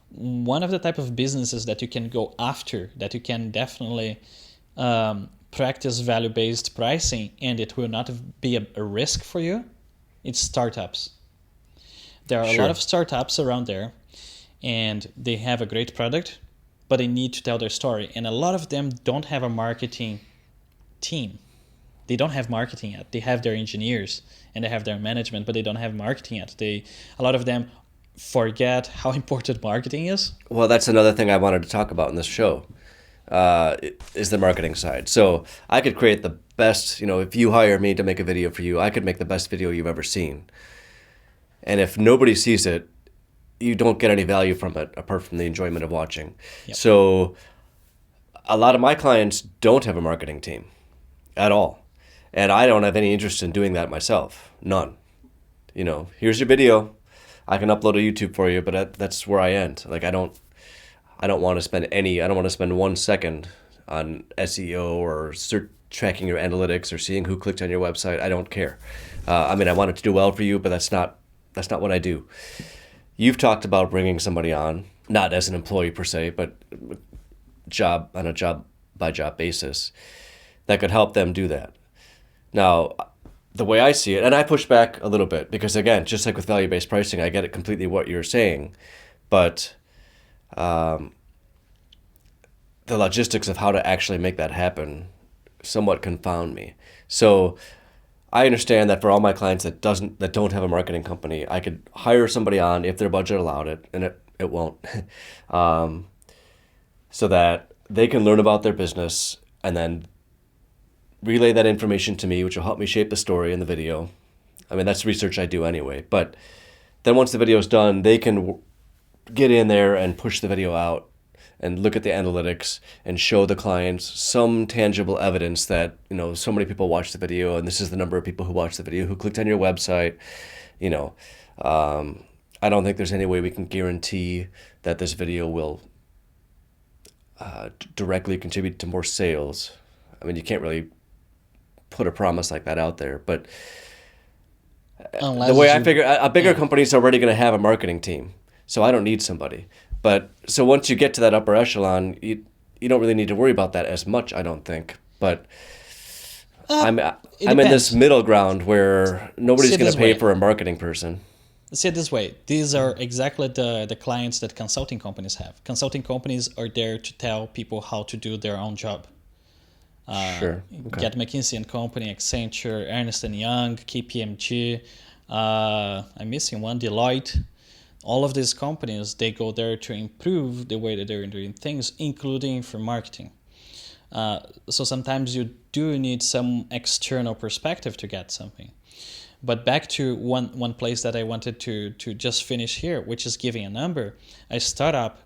One of the type of businesses that you can go after, that you can definitely practice value-based pricing, and it will not be a risk for you, it's startups. There are a Sure. lot of startups around there, and they have a great product, but they need to tell their story. And a lot of them don't have a marketing team. they don't have marketing yet. They have their engineers and they have their management, but they don't have marketing yet. A lot of them forget how important marketing is. Well, that's another thing I wanted to talk about in this show, is the marketing side. So I could create the best, if you hire me to make a video for you, I could make the best video you've ever seen. And if nobody sees it, you don't get any value from it apart from the enjoyment of watching. Yep. So a lot of my clients don't have a marketing team at all. And I don't have any interest in doing that myself. None. Here's your video. I can upload a YouTube for you, but that's where I end. Like, I don't want to spend 1 second on SEO or tracking your analytics or seeing who clicked on your website. I don't care. I want it to do well for you, but that's not what I do. You've talked about bringing somebody on, not as an employee per se, but on a job by job basis that could help them do that. Now, the way I see it, and I push back a little bit because, again, just like with value-based pricing, I get it completely what you're saying, but the logistics of how to actually make that happen somewhat confound me. So I understand that for all my clients that don't have a marketing company, I could hire somebody on if their budget allowed it, and it won't, so that they can learn about their business and then relay that information to me, which will help me shape the story in the video. That's research I do anyway. But then once the video is done, they can get in there and push the video out and look at the analytics and show the clients some tangible evidence that, so many people watched the video and this is the number of people who watched the video, who clicked on your website. I don't think there's any way we can guarantee that this video will directly contribute to more sales. You can't really put a promise like that out there, but the way I figure, a bigger company is already going to have a marketing team, so I don't need somebody. But so once you get to that upper echelon, you don't really need to worry about that as much, I don't think. But I'm in this middle ground where nobody's going to pay for a marketing person. See it this way. These are exactly the clients that consulting companies have. Consulting companies are there to tell people how to do their own job. Sure. Okay. Get McKinsey & Company, Accenture, Ernst & Young, KPMG, I'm missing one, Deloitte. All of these companies, they go there to improve the way that they're doing things, including for marketing. So sometimes you do need some external perspective to get something. But back to one place that I wanted to just finish here, which is giving a number. A startup,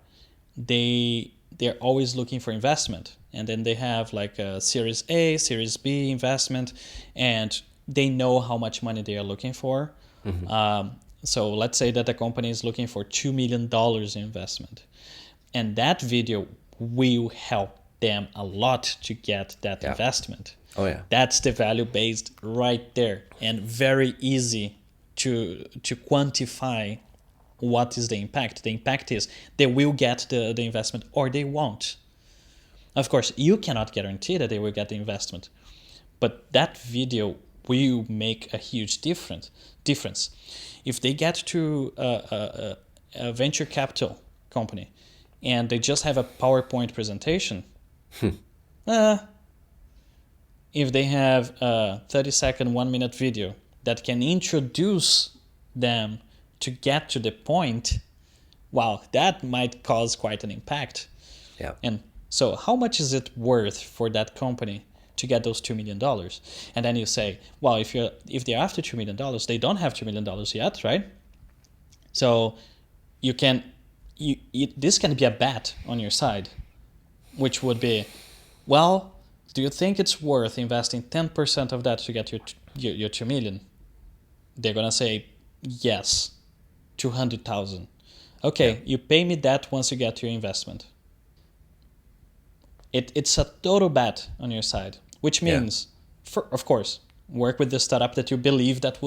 they're always looking for investment. And then they have like a Series A, Series B investment, and they know how much money they are looking for. Mm-hmm. So let's say that the company is looking for $2 million in investment. And that video will help them a lot to get that investment. Oh, yeah. That's the value based right there, and very easy to quantify what is the impact. The impact is they will get the investment or they won't. Of course, you cannot guarantee that they will get the investment, but that video will make a huge difference. If they get to a venture capital company and they just have a PowerPoint presentation, if they have a 30-second, 1-minute video that can introduce them to get to the point, wow, that might cause quite an impact. Yeah. And so how much is it worth for that company to get those $2 million? And then you say, well, if they're after $2 million, they don't have $2 million yet, right? So this can be a bet on your side, which would be, well, do you think it's worth investing 10% of that to get your 2 million? They're going to say, yes, 200,000. Okay, you pay me that once you get your investment. It's a total bet on your side, which means, of course, work with the startup that you believe that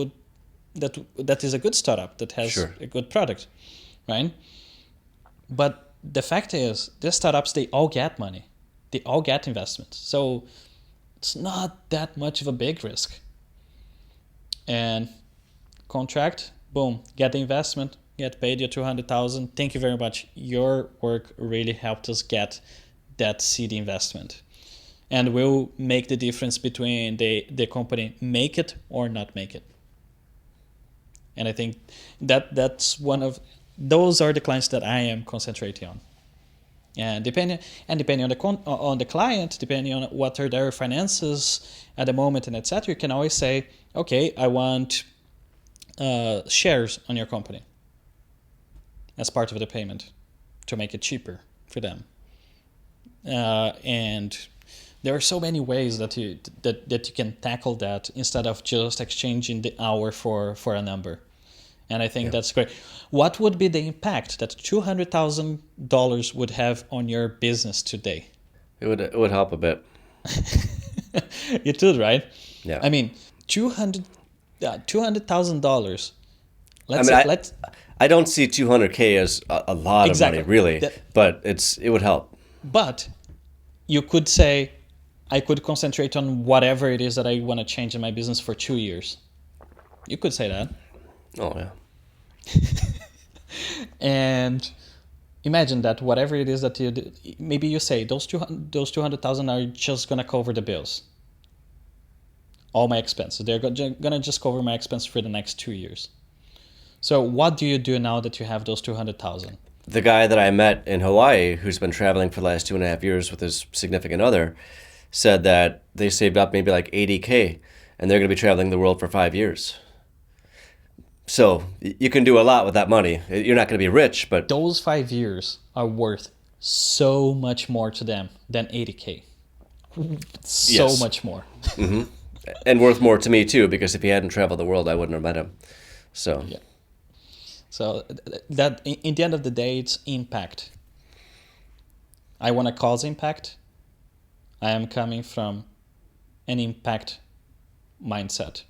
is a good startup, that has a good product, right? But the fact is, these startups, they all get money. They all get investment. So it's not that much of a big risk. And contract, boom, get the investment, get paid your 200,000. Thank you very much. Your work really helped us get that seed investment. and will make the difference between the company make it or not make it. And I think that's one of those are the clients that I am concentrating on. And depending on the client, depending on what are their finances at the moment and etc., you can always say, okay, I want shares on your company as part of the payment to make it cheaper for them. And there are so many ways that you can tackle that instead of just exchanging the hour for a number. And I think that's great. What would be the impact that $200,000 would have on your business today? It would help a bit. It would, right? Yeah. I mean, $200,000. I don't see 200K as a lot Exactly. of money, really, but it would help. But you could say, I could concentrate on whatever it is that I want to change in my business for 2 years. You could say that. Oh, yeah. And imagine that whatever it is that you do, maybe you say those 200,000 are just gonna cover the bills, all my expenses. They're gonna just cover my expenses for the next 2 years. So what do you do now that you have those 200,000? The guy that I met in Hawaii, who's been traveling for the last 2.5 years with his significant other, said that they saved up maybe like 80K, and they're going to be traveling the world for 5 years. So you can do a lot with that money. You're not going to be rich, but Those 5 years are worth so much more to them than 80K. So Yes. much more. and worth more to me too, because if he hadn't traveled the world, I wouldn't have met him. So Yeah. So that in the end of the day, it's impact. I want to cause impact. I am coming from an impact mindset.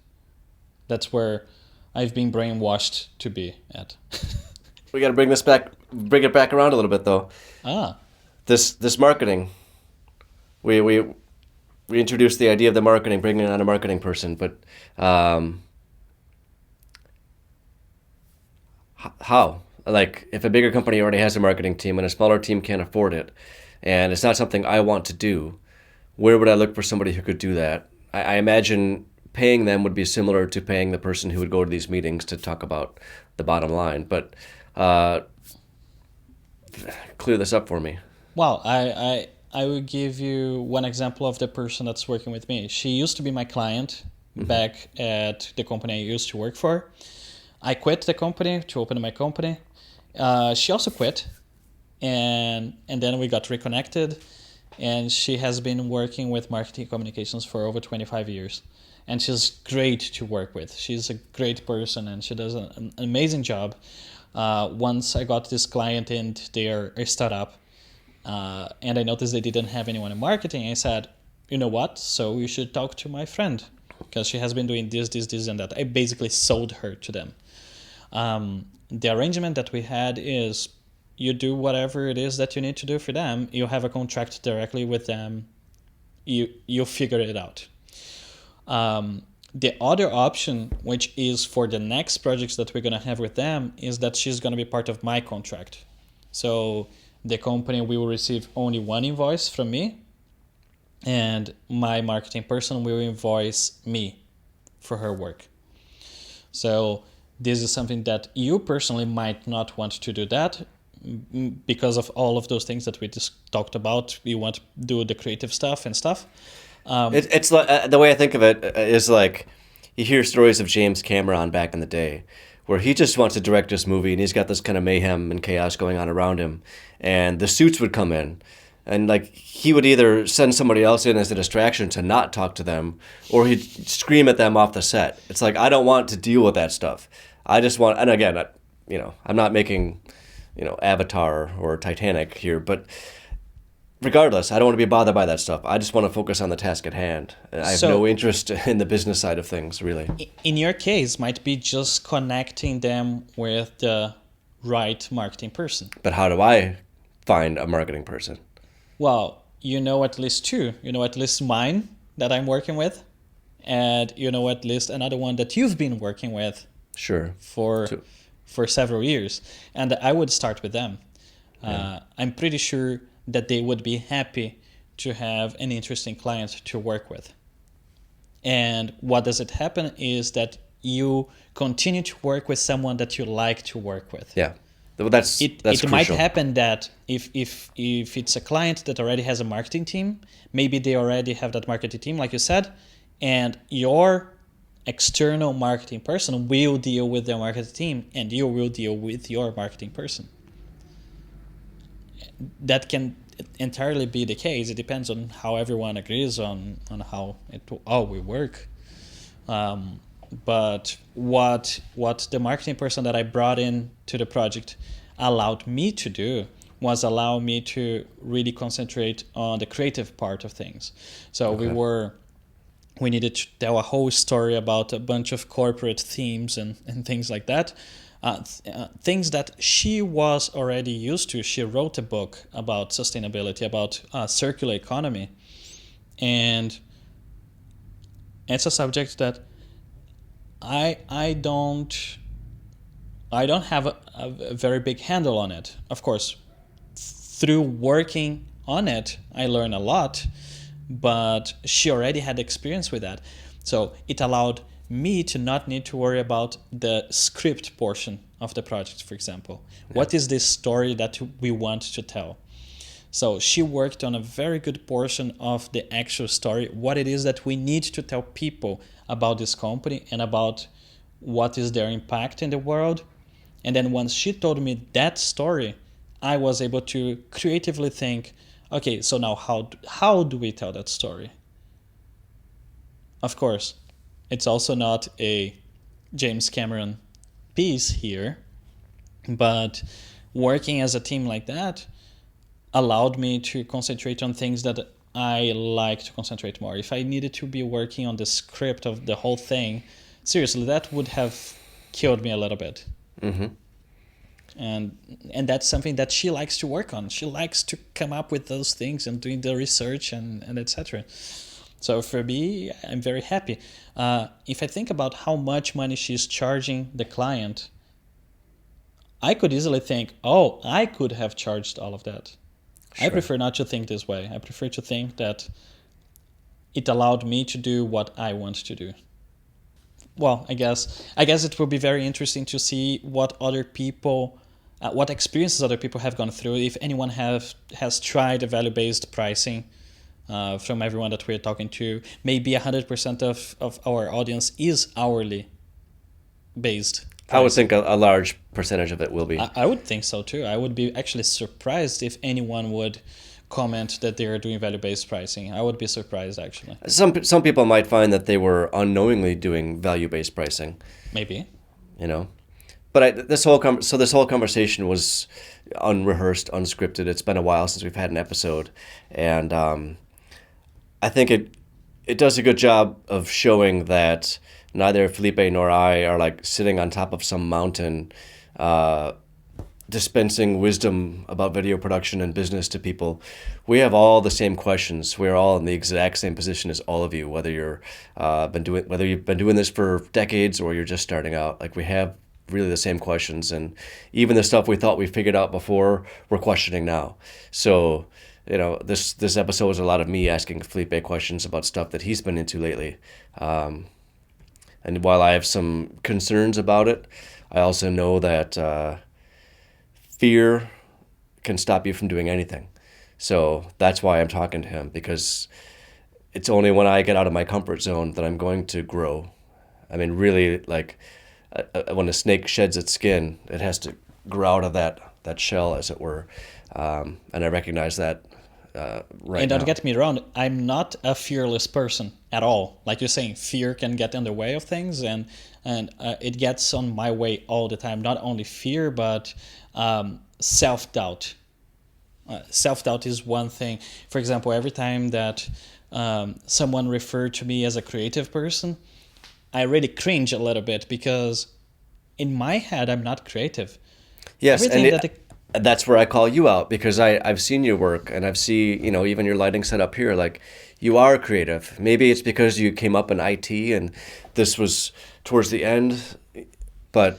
That's where I've been brainwashed to be at. we got to bring it back around a little bit though. This marketing, we introduced the idea of the marketing, bringing on a marketing person, but how? Like, if a bigger company already has a marketing team and a smaller team can't afford it, and it's not something I want to do, where would I look for somebody who could do that? I imagine paying them would be similar to paying the person who would go to these meetings to talk about the bottom line. But clear this up for me. Well, I will give you one example of the person that's working with me. She used to be my client back at the company I used to work for. I quit the company to open my company. She also quit, and then we got reconnected, and she has been working with marketing communications for over 25 years. And she's great to work with. She's a great person, and she does an amazing job. Once I got this client in, they are a startup, and I noticed they didn't have anyone in marketing. I said, you know what? So you should talk to my friend, because she has been doing this, and that. I basically sold her to them. The arrangement that we had is you do whatever it is that you need to do for them. You have a contract directly with them. You figure it out. The other option, which is for the next projects that we're going to have with them, is that she's going to be part of my contract. So the company will receive only one invoice from me, and my marketing person will invoice me for her work. So this is something that you personally might not want to do that because of all of those things that we just talked about. You want to do the creative stuff and stuff. It's like the way I think of it is like you hear stories of James Cameron back in the day, where he just wants to direct this movie and he's got this kind of mayhem and chaos going on around him, and the suits would come in, and like he would either send somebody else in as a distraction to not talk to them, or he'd scream at them off the set. It's like, I don't want to deal with that stuff. I just want, and again, I'm not making, Avatar or Titanic here, but regardless, I don't want to be bothered by that stuff. I just want to focus on the task at hand. I have no interest in the business side of things, really. In your case, might be just connecting them with the right marketing person. But how do I find a marketing person? Well, you know at least two. You know at least mine that I'm working with, and you know at least another one that you've been working with. Sure. For several years, and I would start with them. Yeah. I'm pretty sure that they would be happy to have an interesting client to work with. And what does it happen is that you continue to work with someone that you like to work with. Yeah. Well, that's It crucial. might happen that if it's a client that already has a marketing team, maybe they already have that marketing team, like you said, and your external marketing person will deal with their marketing team, and you will deal with your marketing person. That can entirely be the case. It depends on how everyone agrees on how it all will work. But what the marketing person that I brought in to the project allowed me to do was allow me to really concentrate on the creative part of things. So we needed to tell a whole story about a bunch of corporate themes and things like that. Things that she was already used to. She wrote a book about sustainability, about circular economy. And it's a subject that I don't have a very big handle on it. Of course, through working on it, I learned a lot, but she already had experience with that. So it allowed me to not need to worry about the script portion of the project, for example. Yeah. What is the story that we want to tell? So she worked on a very good portion of the actual story, what it is that we need to tell people about this company and about what is their impact in the world. And then once she told me that story, I was able to creatively think, okay, so now how do we tell that story? Of course, it's also not a James Cameron piece here, but working as a team like that allowed me to concentrate on things that I like to concentrate more. If I needed to be working on the script of the whole thing, seriously, that would have killed me a little bit. Mm-hmm. And that's something that she likes to work on. She likes to come up with those things and doing the research and etc. So for me, I'm very happy. If I think about how much money she's charging the client, I could easily think, oh, I could have charged all of that. Sure. I prefer not to think this way. I prefer to think that it allowed me to do what I want to do. Well, I guess it will be very interesting to see what other people, what experiences other people have gone through. If anyone has tried a value-based pricing, from everyone that we're talking to, maybe 100% of our audience is hourly based pricing. I would think a large percentage of it will be. I would think so too. I would be actually surprised if anyone would comment that they are doing value-based pricing. I would be surprised, actually. Some people might find that they were unknowingly doing value-based pricing. Maybe. But this whole conversation was unrehearsed, unscripted. It's been a while since we've had an episode, and I think it does a good job of showing that neither Felipe nor I are like sitting on top of some mountain dispensing wisdom about video production and business to people. We have all the same questions. We're all in the exact same position as all of you, whether you've been doing this for decades or you're just starting out. Like, we have really the same questions, and even the stuff we thought we figured out before, we're questioning now. So, this episode is a lot of me asking Felipe questions about stuff that he's been into lately. And while I have some concerns about it, I also know that fear can stop you from doing anything. So that's why I'm talking to him, because it's only when I get out of my comfort zone that I'm going to grow. I mean, really, like, when a snake sheds its skin, it has to grow out of that shell, as it were. And I recognize that right now. And don't get me wrong, I'm not a fearless person at all. Like you're saying, fear can get in the way of things, and it gets on my way all the time. Not only fear, but self-doubt. Self-doubt is one thing. For example, every time that someone referred to me as a creative person, I really cringe a little bit, because in my head, I'm not creative. Yes, that's where I call you out, because I've seen your work, and I've seen, even your lighting setup here, like, you are creative. Maybe it's because you came up in IT and this was towards the end, but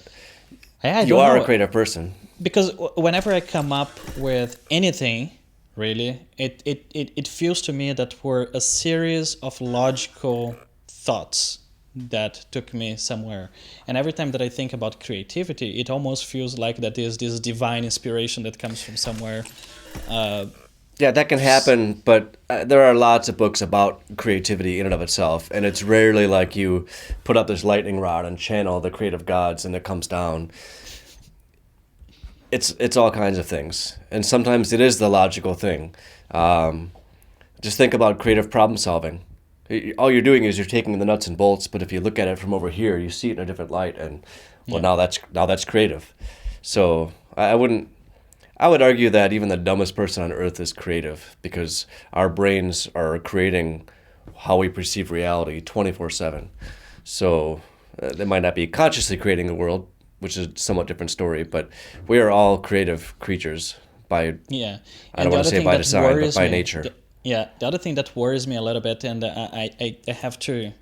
you are a creative person. Because whenever I come up with anything, really. It feels to me that we're a series of logical thoughts that took me somewhere. And every time that I think about creativity, it almost feels like that is this divine inspiration that comes from somewhere. Yeah, that can happen, but there are lots of books about creativity in and of itself, and it's rarely like you put up this lightning rod and channel the creative gods and it comes down. It's all kinds of things, and sometimes it is the logical thing. Just think about creative problem solving. All you're doing is you're taking the nuts and bolts, but if you look at it from over here, you see it in a different light, and well, Yeah. now that's creative. So I wouldn't. I would argue that even the dumbest person on earth is creative because our brains are creating how we perceive reality 24/7. So they might not be consciously creating the world, which is a somewhat different story, but we are all creative creatures by, Yeah, I and don't the want to other say thing by that design, but worries by me, nature. the other thing that worries me a little bit, and I have to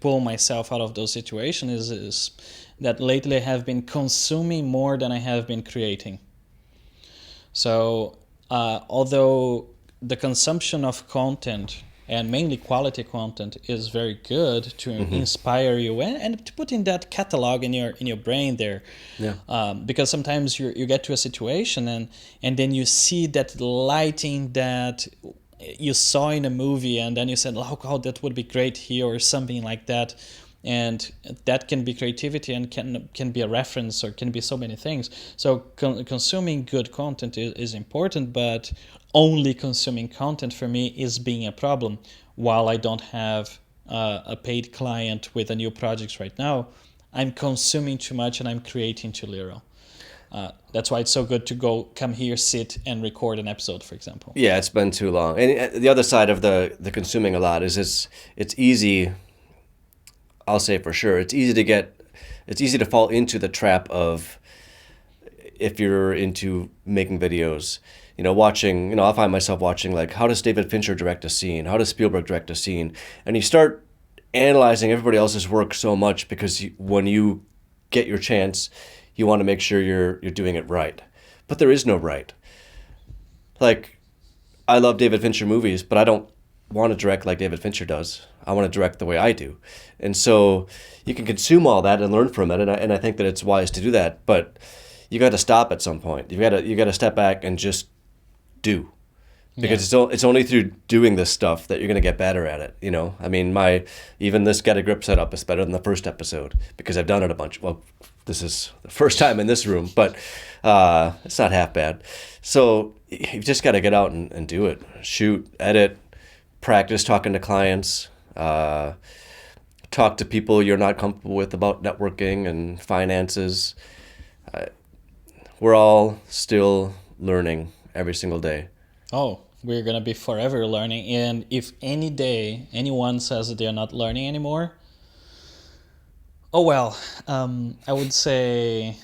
pull myself out of those situations is that lately I have been consuming more than I have been creating. So, although the consumption of content and mainly quality content is very good to inspire you and to put in that catalog in your brain there, Yeah. because sometimes you get to a situation and then you see that lighting that you saw in a movie and then you said, oh, that would be great here or something like that. And that can be creativity and can be a reference or can be so many things. So consuming good content is important, but only consuming content for me is being a problem. While I don't have a paid client with a new project right now, I'm consuming too much and I'm creating too little. That's why it's so good to come here, sit and record an episode, for example. Yeah, it's been too long. And the other side of the consuming a lot is it's easy. I'll say for sure, it's easy to fall into the trap of, if you're into making videos, watching, I find myself watching, like, how does David Fincher direct a scene? How does Spielberg direct a scene? And you start analyzing everybody else's work so much because when you get your chance, you want to make sure you're doing it right. But there is no right. Like, I love David Fincher movies, but I don't want to direct like David Fincher does. I want to direct the way I do. And so you can consume all that and learn from it, and I think that it's wise to do that, but you got to stop at some point. You got to step back and just do. Because it's only through doing this stuff that you're going to get better at it, I mean, even this Get a Grip setup is better than the first episode because I've done it a bunch. Well, this is the first time in this room, but it's not half bad. So you've just got to get out and do it. Shoot, edit, practice talking to clients, talk to people you're not comfortable with about networking and finances. We're all still learning every single day. Oh, we're going to be forever learning. And if any day anyone says that they're not learning anymore, oh well, I would say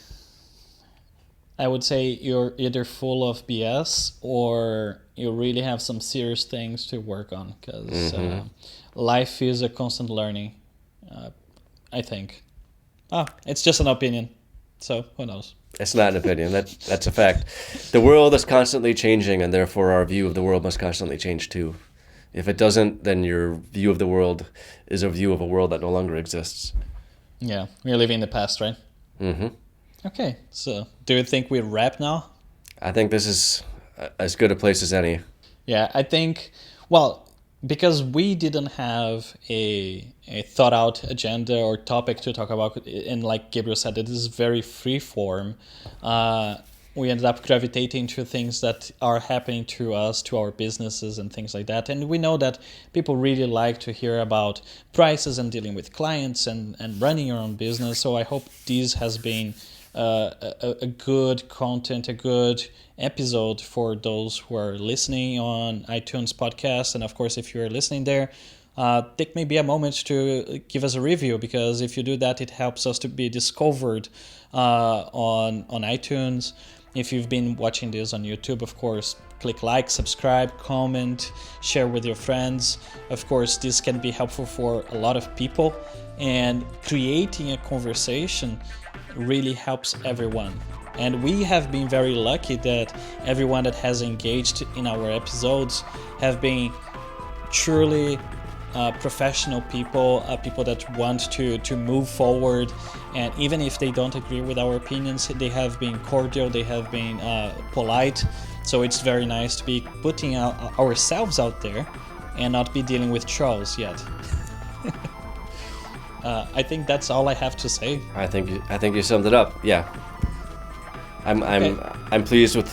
you're either full of BS or you really have some serious things to work on, because life is a constant learning, I think. It's just an opinion, so who knows? It's not an opinion. That's a fact. The world is constantly changing, and therefore our view of the world must constantly change too. If it doesn't, then your view of the world is a view of a world that no longer exists. Yeah, we're living in the past, right? Mm-hmm. Okay, so do you think we wrap now? I think this is as good a place as any. Yeah, I think, well, because we didn't have a thought out agenda or topic to talk about, and like Gabriel said, it is very free form. We ended up gravitating to things that are happening to us, to our businesses and things like that. And we know that people really like to hear about prices and dealing with clients and running your own business. So I hope this has been a good content, a good episode for those who are listening on iTunes podcast. And of course, if you're listening there, take maybe a moment to give us a review, because if you do that, it helps us to be discovered on iTunes. If you've been watching this on YouTube, of course, click like, subscribe, comment, share with your friends. Of course, this can be helpful for a lot of people, and creating a conversation really helps everyone. And we have been very lucky that everyone that has engaged in our episodes have been truly professional people, people that want to move forward. And even if they don't agree with our opinions, they have been cordial, they have been polite. So it's very nice to be putting ourselves out there and not be dealing with trolls yet. I think that's all I have to say. I think you summed it up. Yeah, Okay. I'm pleased with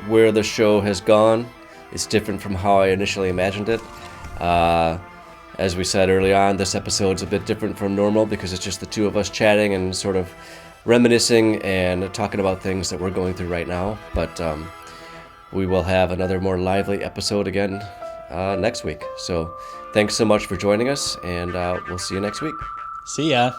where the show has gone. It's different from how I initially imagined it. As we said early on, this episode's a bit different from normal because it's just the two of us chatting and sort of reminiscing and talking about things that we're going through right now. But we will have another more lively episode again next week. So thanks so much for joining us, and we'll see you next week. See ya.